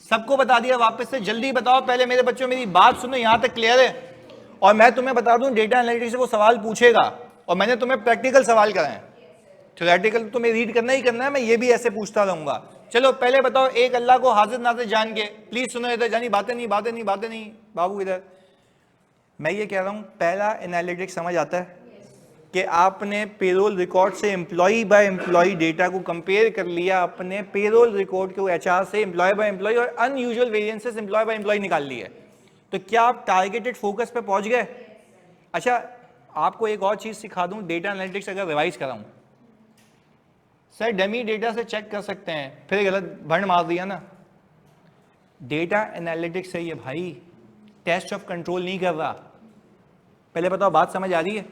सबको बता दिया वापस से, जल्दी बताओ। पहले मेरे बच्चों मेरी बात सुनो, यहां तक क्लियर है? और मैं तुम्हें बता दूं डेटा एनालिटिक्स से वो सवाल पूछेगा और मैंने तुम्हें प्रैक्टिकल सवाल कराए, थ्योरेटिकल तो तुम्हें रीड करना ही करना है, मैं ये भी ऐसे पूछता रहूंगा। चलो पहले बताओ, एक अल्लाह को हाजिर नाजिर जान के, प्लीज सुनो इधर, जानी बातें नहीं बाबू इधर। मैं ये कह रहा हूँ पहला एनालिटिक्स समझ आता है कि आपने पेरोल रिकॉर्ड से एम्प्लॉय बाय एम्प्लॉय डेटा को कंपेयर कर लिया, अपने पेरोल रिकॉर्ड को एचआर से एम्प्लॉय बाय एम्प्लॉय और unusual variances employee by employee निकाल लिए। तो क्या आप टारगेटेड फोकस पे पहुंच गए? अच्छा आपको एक और चीज सिखा दूं, डेटा एनालिटिक्स अगर रिवाइज कराऊं, सर डमी डेटा से चेक कर सकते हैं, फिर गलत भंड मार दिया ना। डेटा एनालिटिक्स है ये भाई, टेस्ट ऑफ कंट्रोल नहीं कर रहा। पहले बताओ बात समझ आ रही है?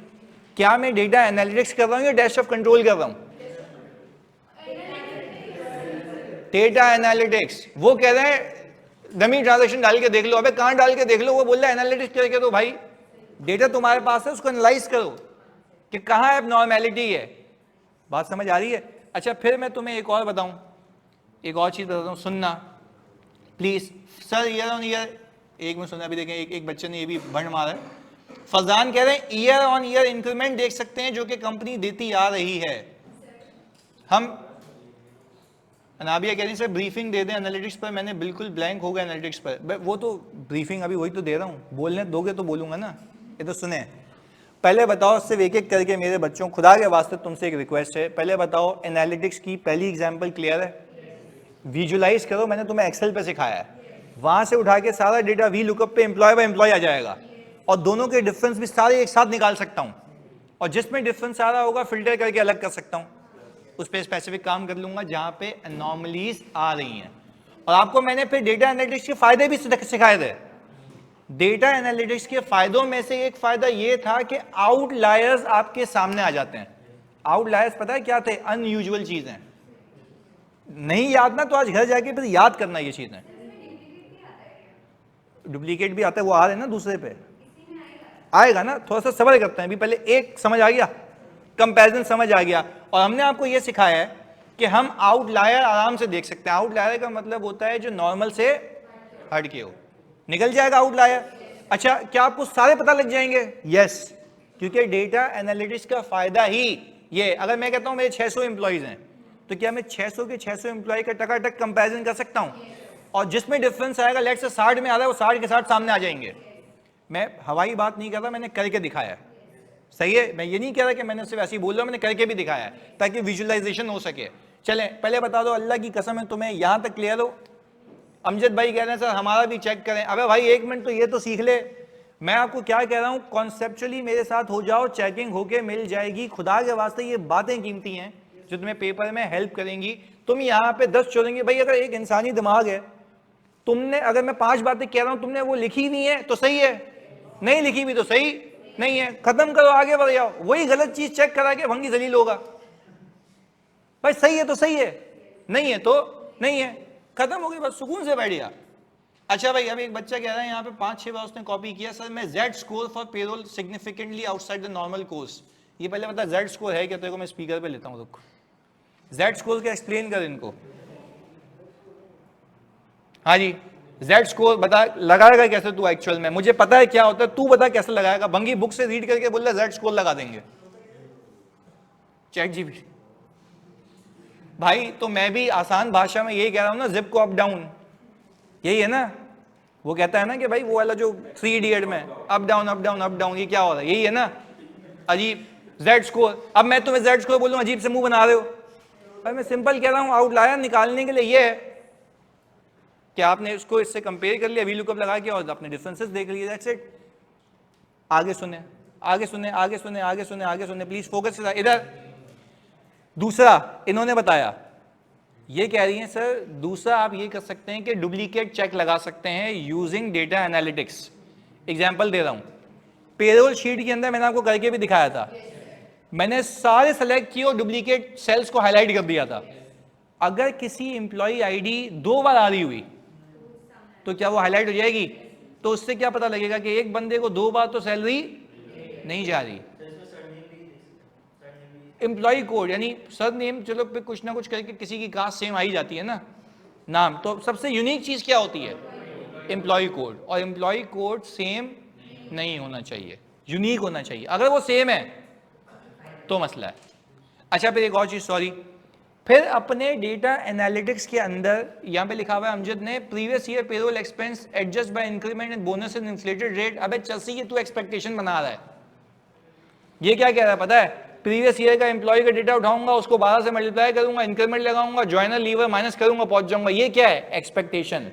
क्या मैं डेटा एनालिटिक्स कर रहा हूं या टेस्ट ऑफ कंट्रोल कर रहा हूं? Data analytics. वो कह रहे हैं डमी ट्रांजैक्शन डाल के देख लो, अबे कहां डाल के देख लो? वो बोल रहा है एनालिटिक्स करके दो भाई, डेटा तुम्हारे पास है उसको एनालाइज करो कि कहां एबनॉर्मैलिटी है। बात समझ आ रही है? अच्छा फिर मैं तुम्हें एक और बताऊं, एक और चीज बताता हूं, सुनना please sir. Year on year, एक मिनट सुनना, अभी देखें एक बच्चे ने ये भी भंड मारा है। फरजान कह रहे हैं ईयर ऑन ईयर इंक्रीमेंट देख सकते हैं जो कि कंपनी देती आ रही है। हम अनाबिया कह रही सर ब्रीफिंग दे दें एनालिटिक्स पर, मैंने बिल्कुल ब्लैंक हो गया एनालिटिक्स पर। वो तो ब्रीफिंग अभी वही तो दे रहा हूँ, बोलने दोगे तो बोलूंगा ना। ये तो सुने, पहले बताओ सिर्फ एक एक करके मेरे बच्चों, खुदा के वास्ते तुमसे एक रिक्वेस्ट है, पहले बताओ एनालिटिक्स की पहली एग्जांपल क्लियर है? विजुलाइज करो, मैंने तुम्हें एक्सेल पे सिखाया है, वहां से उठा के सारा डेटा वी लुकअप पे एम्प्लॉय बाय एम्प्लॉय आ जाएगा और दोनों के डिफरेंस भी सारे एक साथ निकाल सकता हूं और जिसमें डिफरेंस आ रहा होगा फिल्टर करके अलग कर सकता हूं, उस पर स्पेसिफिक काम कर लूंगा जहां पे एनॉमलीज आ रही हैं। और आपको मैंने फिर डेटा एनालिटिक्स के फायदे भी सिखाए थे। डेटा एनालिटिक्स के फायदों में से एक फायदा यह था कि आउटलायर्स आपके सामने आ जाते हैं। आउटलायर्स पता है क्या थे? अनयूजुअल चीजें। नहीं याद ना तो आज घर जाके फिर याद करना ये चीजें। डुप्लीकेट भी आता है, वो आ रहे हैं ना दूसरे पे, आएगा ना, थोड़ा सा सब्र करते हैं। अभी पहले एक समझ आ गया, कंपैरिजन समझ आ गया, और हमने आपको ये सिखाया है कि हम आउटलायर आराम से देख सकते हैं। आउटलायर का मतलब होता है जो नॉर्मल से हटके हो, निकल जाएगा आउटलायर। अच्छा क्या आपको सारे पता लग जाएंगे? यस, क्योंकि डेटा एनालिटिक्स का फायदा ही ये। अगर मैं कहता हूं मेरे 600 एम्प्लॉइज हैं तो क्या मैं 600 के 600 एम्प्लॉय का टकाटक कंपैरिजन कर सकता हूं? और जिसमें डिफरेंस आएगा, लेट से 60 में आ रहा है, वो 60 के 60 सामने आ जाएंगे। मैं हवाई बात नहीं कर रहा, मैंने करके दिखाया है। सही है, मैं ये नहीं कह रहा कि मैंने सिर्फ ऐसे ही बोल रहा हूं, मैंने करके भी दिखाया है ताकि विजुअलाइजेशन हो सके। चलें पहले बता दो, अल्लाह की कसम है तुम्हें यहां तक क्लियर हो? अमजद भाई कह रहे हैं सर हमारा भी चेक करें। अबे भाई एक मिनट तो ये तो सीख ले। मैं आपको क्या कह रहा हूं, कॉन्सेप्चुअली मेरे साथ हो जाओ, चेकिंग होके मिल जाएगी। खुदा के वास्ते ये बातें कीमती हैं जो तुम्हें पेपर में हेल्प करेंगी। तुम यहाँ पे 10 छोड़ेंगे भाई, अगर एक इंसानी दिमाग है, तुमने अगर मैं 5 बातें कह रहा हूं तुमने वो लिखी हुई है तो सही है, नहीं लिखी हुई तो सही नहीं है, खत्म करो, आगे बढ़ जाओ। वही गलत चीज चेक करा के भंगी जलील होगा। भाई सही है तो सही है, नहीं है तो नहीं है, खत्म हो गई, बस सुकून से बैठ गया। अच्छा भाई अब एक बच्चा कह रहा है यहाँ पे 5-6 बार उसने कॉपी किया, सर मैं Z score for payroll significantly outside the normal course. ये पहले बता Z स्कोर है क्या? तेरे को मैं स्पीकर पे लेता हूँ, रुक। Z स्कोर क्या, एक्सप्लेन कर इनको। हाँ जी, Z स्कोर बता, लगाएगा कैसे तू एक्चुअल में? मुझे पता है क्या होता है, तू बता कैसे लगाएगा। भंगी बुक से रीड करके बोल रहा है Z स्कोर लगा देंगे, चैट जीपीटी। भाई तो मैं भी आसान भाषा में यही कह रहा हूं ना, जिप को अप डाउन, यही है ना। वो कहता है ना कि भाई वो वाला जो 3 इडियट में up down up down up down, ये क्या हो रहा है? यही है ना, अजीब। Z स्कोर, अब मैं तुम्हें Z स्कोर बोलूं अजीब से मुंह बना रहे हो। भाई मैं सिंपल कह रहा हूं, आउटलायर निकालने के लिए ये है कि आपने उसको इससे कंपेयर कर लिया, वी लुकअप लगा के, और अपने डिफरेंसेस देख लिए, दैट्स इट। आगे सुने, आगे सुने, आगे सुने, आगे सुने, आगे सुने, प्लीज फोकस इधर। दूसरा इन्होंने बताया, ये कह रही हैं सर दूसरा आप ये कर सकते हैं कि डुप्लीकेट चेक लगा सकते हैं यूजिंग डेटा एनालिटिक्स। एग्जांपल दे रहा हूं, पेरोल शीट के अंदर मैंने आपको करके भी दिखाया था, मैंने सारे सेलेक्ट किए और डुप्लीकेट सेल्स को हाईलाइट कर दिया था। अगर किसी एम्प्लॉय आईडी 2 बार आ रही हुई तो क्या वो हाईलाइट हो जाएगी? तो उससे क्या पता लगेगा कि एक बंदे को 2 बार तो सैलरी नहीं जा रही। एम्प्लॉय कोड यानी सर नेम, चलो पे कुछ ना कुछ करके किसी की कास्ट सेम आ ही जाती है ना नाम, तो सबसे यूनिक चीज क्या होती है? Employee code. और एम्प्लॉय कोड सेम नहीं होना चाहिए, यूनिक होना चाहिए। अगर वो सेम है तो मसला है। अच्छा फिर एक और चीज, सॉरी, फिर अपने डेटा एनालिटिक्स के अंदर यहाँ पे लिखा हुआ है अमजद ने previous year payroll expense adjust by increment and bonus and inflated rate. अबे चसी ये तू एक्सपेक्टेशन बना रहा है, ये क्या कह रहा है पता है, प्रीवियस ईयर का एम्प्लॉय का डेटा उठाऊंगा, उसको 12 से मल्टीप्लाई करूंगा, इंक्रीमेंट लगाऊंगा, ज्वाइनर लीवर माइनस करूंगा, पहुंच जाऊंगा। ये क्या है, एक्सपेक्टेशन।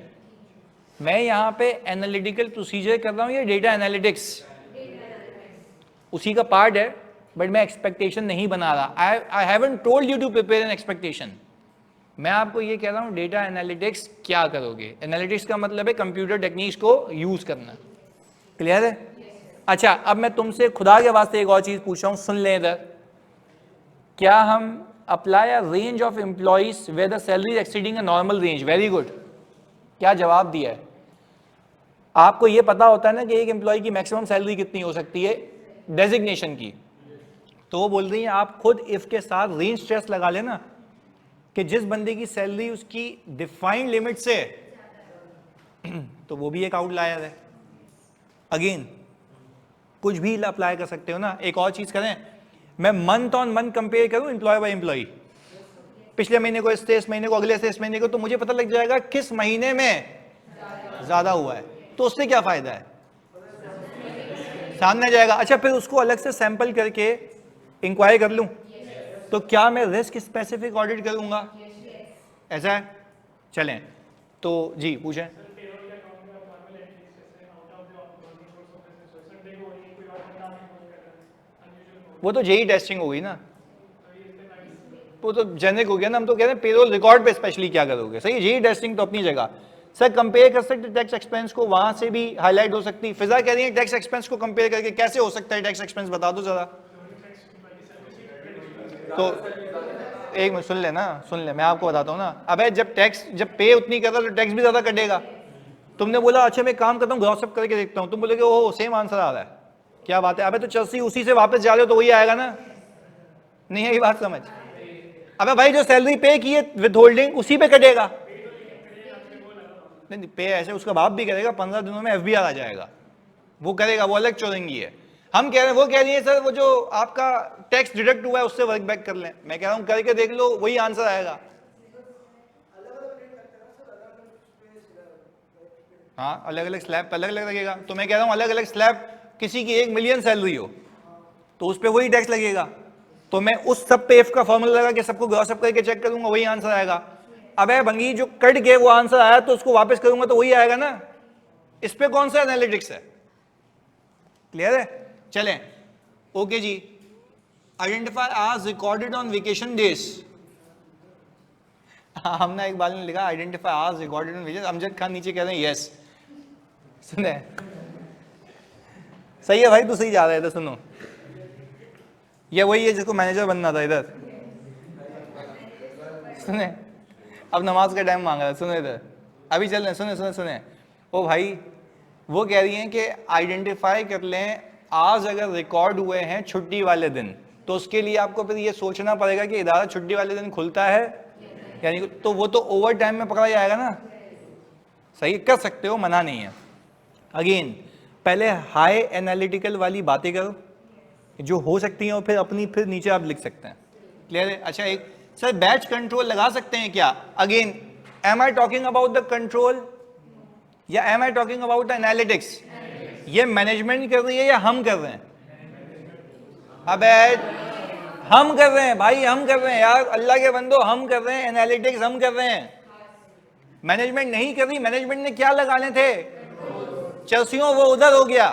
मैं यहाँ पे एनालिटिकल प्रोसीजर कर रहा हूँ, ये डेटा एनालिटिक्स उसी का पार्ट है, बट मैं एक्सपेक्टेशन नहीं बना रहा। I haven't told you to prepare an expectation. मैं आपको ये कह रहा हूँ डेटा एनालिटिक्स क्या करोगे। एनालिटिक्स का मतलब है कंप्यूटर टेक्निक्स को यूज करना। क्लियर है? अच्छा, अब मैं तुमसे खुदा के वास्ते एक और चीज पूछ रहा हूँ, सुन लें इधर। क्या हम apply a range of employees where the salary exceeding a normal range? Very good. क्या जवाब दिया है? आपको ये पता होता है ना कि एक एम्प्लॉय की मैक्सिमम सैलरी कितनी हो सकती है डेजिग्नेशन की, तो वो बोल रही है आप खुद इफ के साथ रेंज स्ट्रेस लगा लेना कि जिस बंदे की सैलरी उसकी डिफाइंड लिमिट से तो वो भी एक आउटलायर है। अगेन कुछ भी अप्लाई कर सकते हो ना। एक और चीज करें, मैं मंथ ऑन मंथ कंपेयर करूं एम्प्लॉय बाय एम्प्लॉय, पिछले महीने को इससे इस महीने को अगले से इस महीने को, तो मुझे पता लग जाएगा किस महीने में ज्यादा हुआ है। तो उससे क्या फायदा है, सामने जाएगा। अच्छा, फिर उसको अलग से सैंपल करके इंक्वायरी कर लूं, तो क्या मैं रिस्क स्पेसिफिक ऑडिट करूंगा? ऐसा है? चलें तो जी पूछें। वो तो जेई टेस्टिंग हो गई ना, वो तो जेनेरिक हो गया ना। हम तो कह रहे हैं पेरोल रिकॉर्ड पे स्पेशली क्या करोगे। सही है, जेई टेस्टिंग तो अपनी जगह। सर कंपेयर कर सकते टैक्स एक्सपेंस को, वहां से भी हाईलाइट हो सकती। फिजा कह रही है टैक्स एक्सपेंस को कंपेयर करके कैसे हो सकता है टैक्स एक्सपेंस, बता दो जरा। तो एक मिनट सुन ले ना, सुन ले, मैं आपको बताता हूँ ना। अबे जब पे उतनी कर रहा तो टैक्स भी ज्यादा कटेगा। तुमने बोला अच्छा मैं काम करता हूँ ग्रॉसअप करके देखता हूँ, तुम बोलोगे ओह सेम आंसर आ रहा है, क्या बात है। अबे तो चलसी उसी से वापस जा रहे हो तो वही आएगा ना, नहीं है ये बात समझ। अबे भाई जो सैलरी पे की है विद होल्डिंग उसी पे कटेगा। नहीं पे ऐसे उसका बाप भी करेगा, 15 दिनों में एफबीआर आ जाएगा, वो करेगा, वो अलग चोरेंगी है। हम कह रहे हैं, वो कह रही है सर वो जो आपका टैक्स डिडक्ट हुआ है उससे वर्क बैक कर लें। मैं कह रहा हूं करके देख लो, वही आंसर आएगा। हाँ अलग अलग स्लैब अलग अलग लगेगा। तो मैं कह रहा हूं अलग अलग स्लैब, किसी की 1 मिलियन सैलरी हो तो उस पर वही टैक्स लगेगा। तो मैं उस सब पे एफ का फॉर्मूला लगा के सबको ग्रॉसअप करके चेक करूंगा, वही आंसर आएगा। अब है भंगी जो कट के वो आंसर आया तो उसको वापस करूंगा तो वही आएगा ना। इस पे कौन सा एनालिटिक्स है? क्लियर है? चलें ओके जी। Identify hours recorded on vacation days. हमने एक बार में लिखा identify hours recorded on vacation. Amjad Khan नीचे कह रहे हैं यस। सुने सही है भाई, तू सही जा रहा है। तो सुनो, ये वही है जिसको मैनेजर बनना था इधर। सुने अब नमाज का टाइम मांग रहा है, सुने इधर अभी चल रहे, सुने सुने सुने। ओ भाई वो कह रही हैं कि आइडेंटिफाई कर लें आज अगर रिकॉर्ड हुए हैं छुट्टी वाले दिन, तो उसके लिए आपको फिर ये सोचना पड़ेगा कि इदारा छुट्टी वाले दिन खुलता है यानी, तो वो तो ओवर टाइम में पकड़ा जाएगा ना। सही कर सकते हो, मना नहीं है। अगेन पहले हाई एनालिटिकल वाली बातें करो जो हो सकती हैं और फिर अपनी फिर नीचे आप लिख सकते हैं। क्लियर है? अच्छा एक सर बैच कंट्रोल लगा सकते हैं क्या? Again am I talking about the control या am I talking about the analytics? ये मैनेजमेंट कर रही है या हम कर रहे हैं? अबे हम कर रहे हैं भाई, हम कर रहे हैं यार, अल्लाह के बंदो हम कर रहे हैं, एनालिटिक्स हम कर रहे हैं, मैनेजमेंट नहीं कर रही। मैनेजमेंट ने क्या लगाने थे? चर्सियों वो उधर हो गया,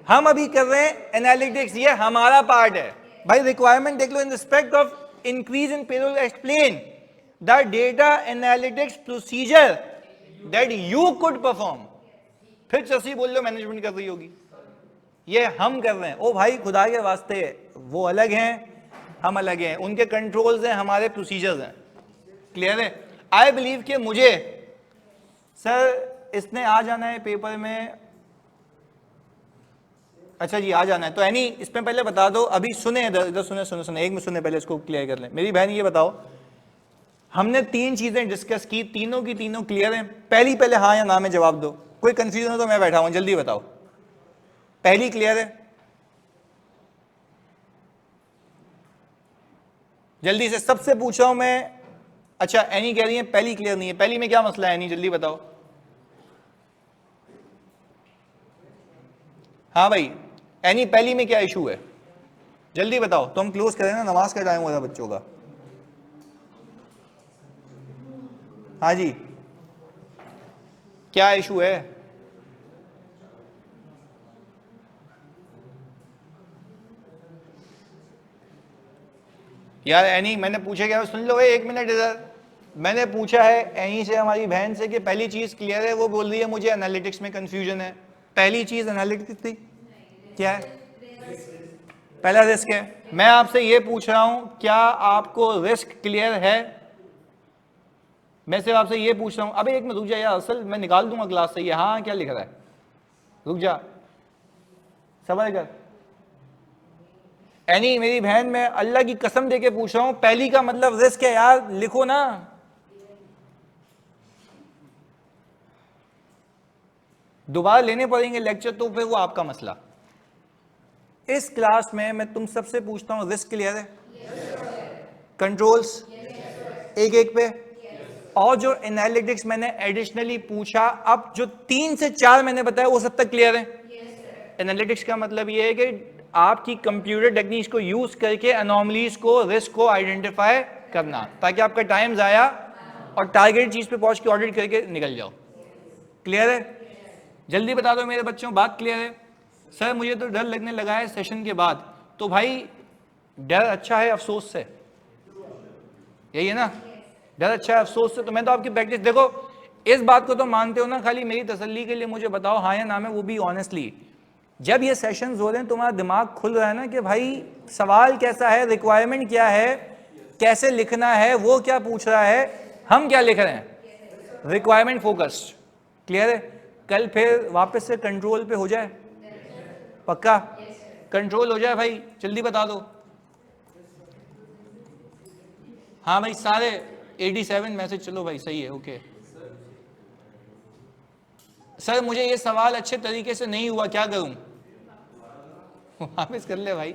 हम अभी कर रहे हैं एनालिटिक्स, ये हमारा पार्ट है भाई। रिक्वायरमेंट देख लो, in respect of increase in payroll explain the data analytics procedure that you could perform. फिर चर्सी बोल लो मैनेजमेंट कर रही होगी, ये हम कर रहे हैं। ओ भाई खुदा के वास्ते, वो अलग हैं हम अलग हैं, उनके कंट्रोल्स हैं हमारे प्रोसीजर्स हैं। क्लियर है? आई बिलीव कि मुझे सर इसने आ जाना है पेपर में। अच्छा जी आ जाना है तो एनी इसमें पहले बता दो। अभी सुने इधर सुने सुने सुने एक में सुने, पहले इसको क्लियर कर लें। मेरी बहन ये बताओ, हमने 3 चीजें डिस्कस की, तीनों की तीनों क्लियर हैं? पहले हाँ या ना में जवाब दो, कोई कंफ्यूजन हो तो मैं बैठा हूं, जल्दी बताओ। पहली क्लियर है? जल्दी से सबसे पूछ रहा हूं मैं। अच्छा एनी कह रही है पहली क्लियर नहीं है, पहली में क्या मसला है एनी, जल्दी बताओ। हाँ भाई एनी पहली में क्या इशू है, जल्दी बताओ, तो हम क्लोज करें ना, नमाज का टाइम हो रहा है बच्चों का। हाँ जी क्या इशू है? यार एनी मैंने पूछा क्या, सुन लो एक मिनट इधर। मैंने पूछा है एनी से, हमारी बहन से, कि पहली चीज क्लियर है, वो बोल रही है मुझे एनालिटिक्स में कंफ्यूजन है। पहली चीज एनालिटिक्स थी, क्या है? पहला रिस्क है। मैं आपसे ये पूछ रहा हूं क्या आपको रिस्क क्लियर है? मैं सिर्फ आपसे ये पूछ रहा हूं। अबे एक मिनट रुक जा यार, असल मैं निकाल दूंगा क्लास से ये। हाँ क्या लिख रहा है, रुक जा, सबर कर। एनी मेरी बहन, मैं अल्लाह की कसम देके पूछ रहा हूं, पहली का मतलब रिस्क है यार, लिखो ना। दोबारा लेने पड़ेंगे लेक्चर तो फिर वो आपका मसला। इस क्लास में मैं तुम सबसे पूछता हूं रिस्क क्लियर है? कंट्रोल्स एक एक पे, और जो एनालिटिक्स मैंने एडिशनली पूछा, अब जो 3 से 4 मैंने बताया वो सब तक क्लियर है? एनालिटिक्स का मतलब ये है कि आपकी कंप्यूटर टेक्निक्स को यूज करके अनोमलीज को, रिस्क को आइडेंटिफाई करना, ताकि आपका टाइम जाया और टारगेट चीज पे पहुंच के ऑडिट करके निकल जाओ। क्लियर है? जल्दी बता दो मेरे बच्चों, बात क्लियर है? सर मुझे तो डर लगने लगा है सेशन के बाद। तो भाई डर अच्छा है अफसोस से, यही है ना? डर अच्छा है अफसोस से। तो मैं तो आपकी प्रैक्टिस, देखो इस बात को तो मानते हो ना, खाली मेरी तसल्ली के लिए मुझे बताओ हाँ या ना में, वो भी ऑनेस्टली। जब ये सेशंस हो रहे हैं तुम्हारा दिमाग खुल रहा है ना कि भाई सवाल कैसा है, रिक्वायरमेंट क्या है, कैसे लिखना है, वो क्या पूछ रहा है, हम क्या लिख रहे हैं, रिक्वायरमेंट फोकस्ड। क्लियर है? कल फिर वापस से कंट्रोल पे हो जाए, पक्का कंट्रोल हो जाए भाई, जल्दी बता दो। हाँ भाई सारे 87 मैसेज, चलो भाई सही है, ओके। सर मुझे ये सवाल अच्छे तरीके से नहीं हुआ, क्या करूं? वापस कर ले भाई।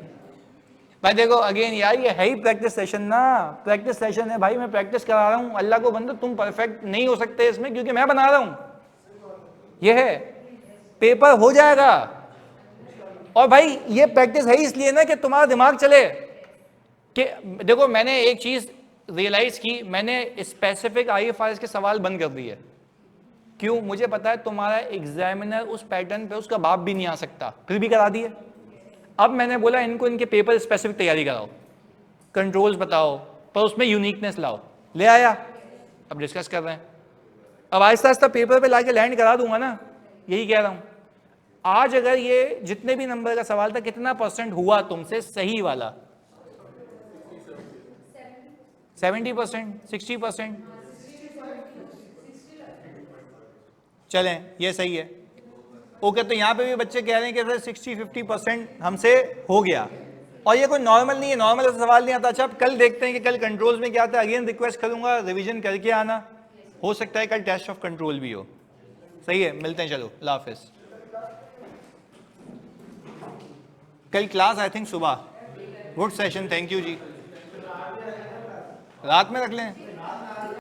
भाई देखो अगेन यार, ये है ही प्रैक्टिस सेशन ना, प्रैक्टिस सेशन है भाई, मैं प्रैक्टिस करा रहा हूं। अल्लाह को बंदो तुम परफेक्ट नहीं हो सकते इसमें, क्योंकि मैं बना रहा हूं। ये है, पेपर हो जाएगा। और भाई ये प्रैक्टिस है इसलिए ना कि तुम्हारा दिमाग चले कि देखो, मैंने एक चीज रियलाइज की, मैंने स्पेसिफिक IFRS के सवाल बंद कर दिए। क्यों? मुझे पता है तुम्हारा एग्जामिनर उस पैटर्न पे उसका बाप भी नहीं आ सकता, फिर भी करा दिए। अब मैंने बोला इनको इनके पेपर स्पेसिफिक तैयारी कराओ, कंट्रोल्स बताओ, पर उसमें यूनिकनेस लाओ। ले आया, अब डिस्कस कर रहे हैं। अब आहिस्ता आहिस्ता पेपर पे लाके लैंड करा दूंगा ना, यही कह रहा हूं। आज अगर ये जितने भी नंबर का सवाल था, कितना % हुआ तुमसे सही वाला? 70%, 60%? चलें ये सही है, ओके। तो यहाँ पे भी बच्चे कह रहे हैं कि सर 60-50% हमसे हो गया, और ये कोई नॉर्मल नहीं है, नॉर्मल ऐसा सवाल नहीं आता। अच्छा अब कल देखते हैं कि कल कंट्रोल्स में क्या आता है। अगेन रिक्वेस्ट करूंगा रिवीजन करके आना, हो सकता है कल टेस्ट ऑफ कंट्रोल भी हो। सही है, मिलते हैं, चलो अल्लाह हाफिज। कल क्लास आई थिंक सुबह, गुड सेशन, थैंक यू जी। रात में रख लें।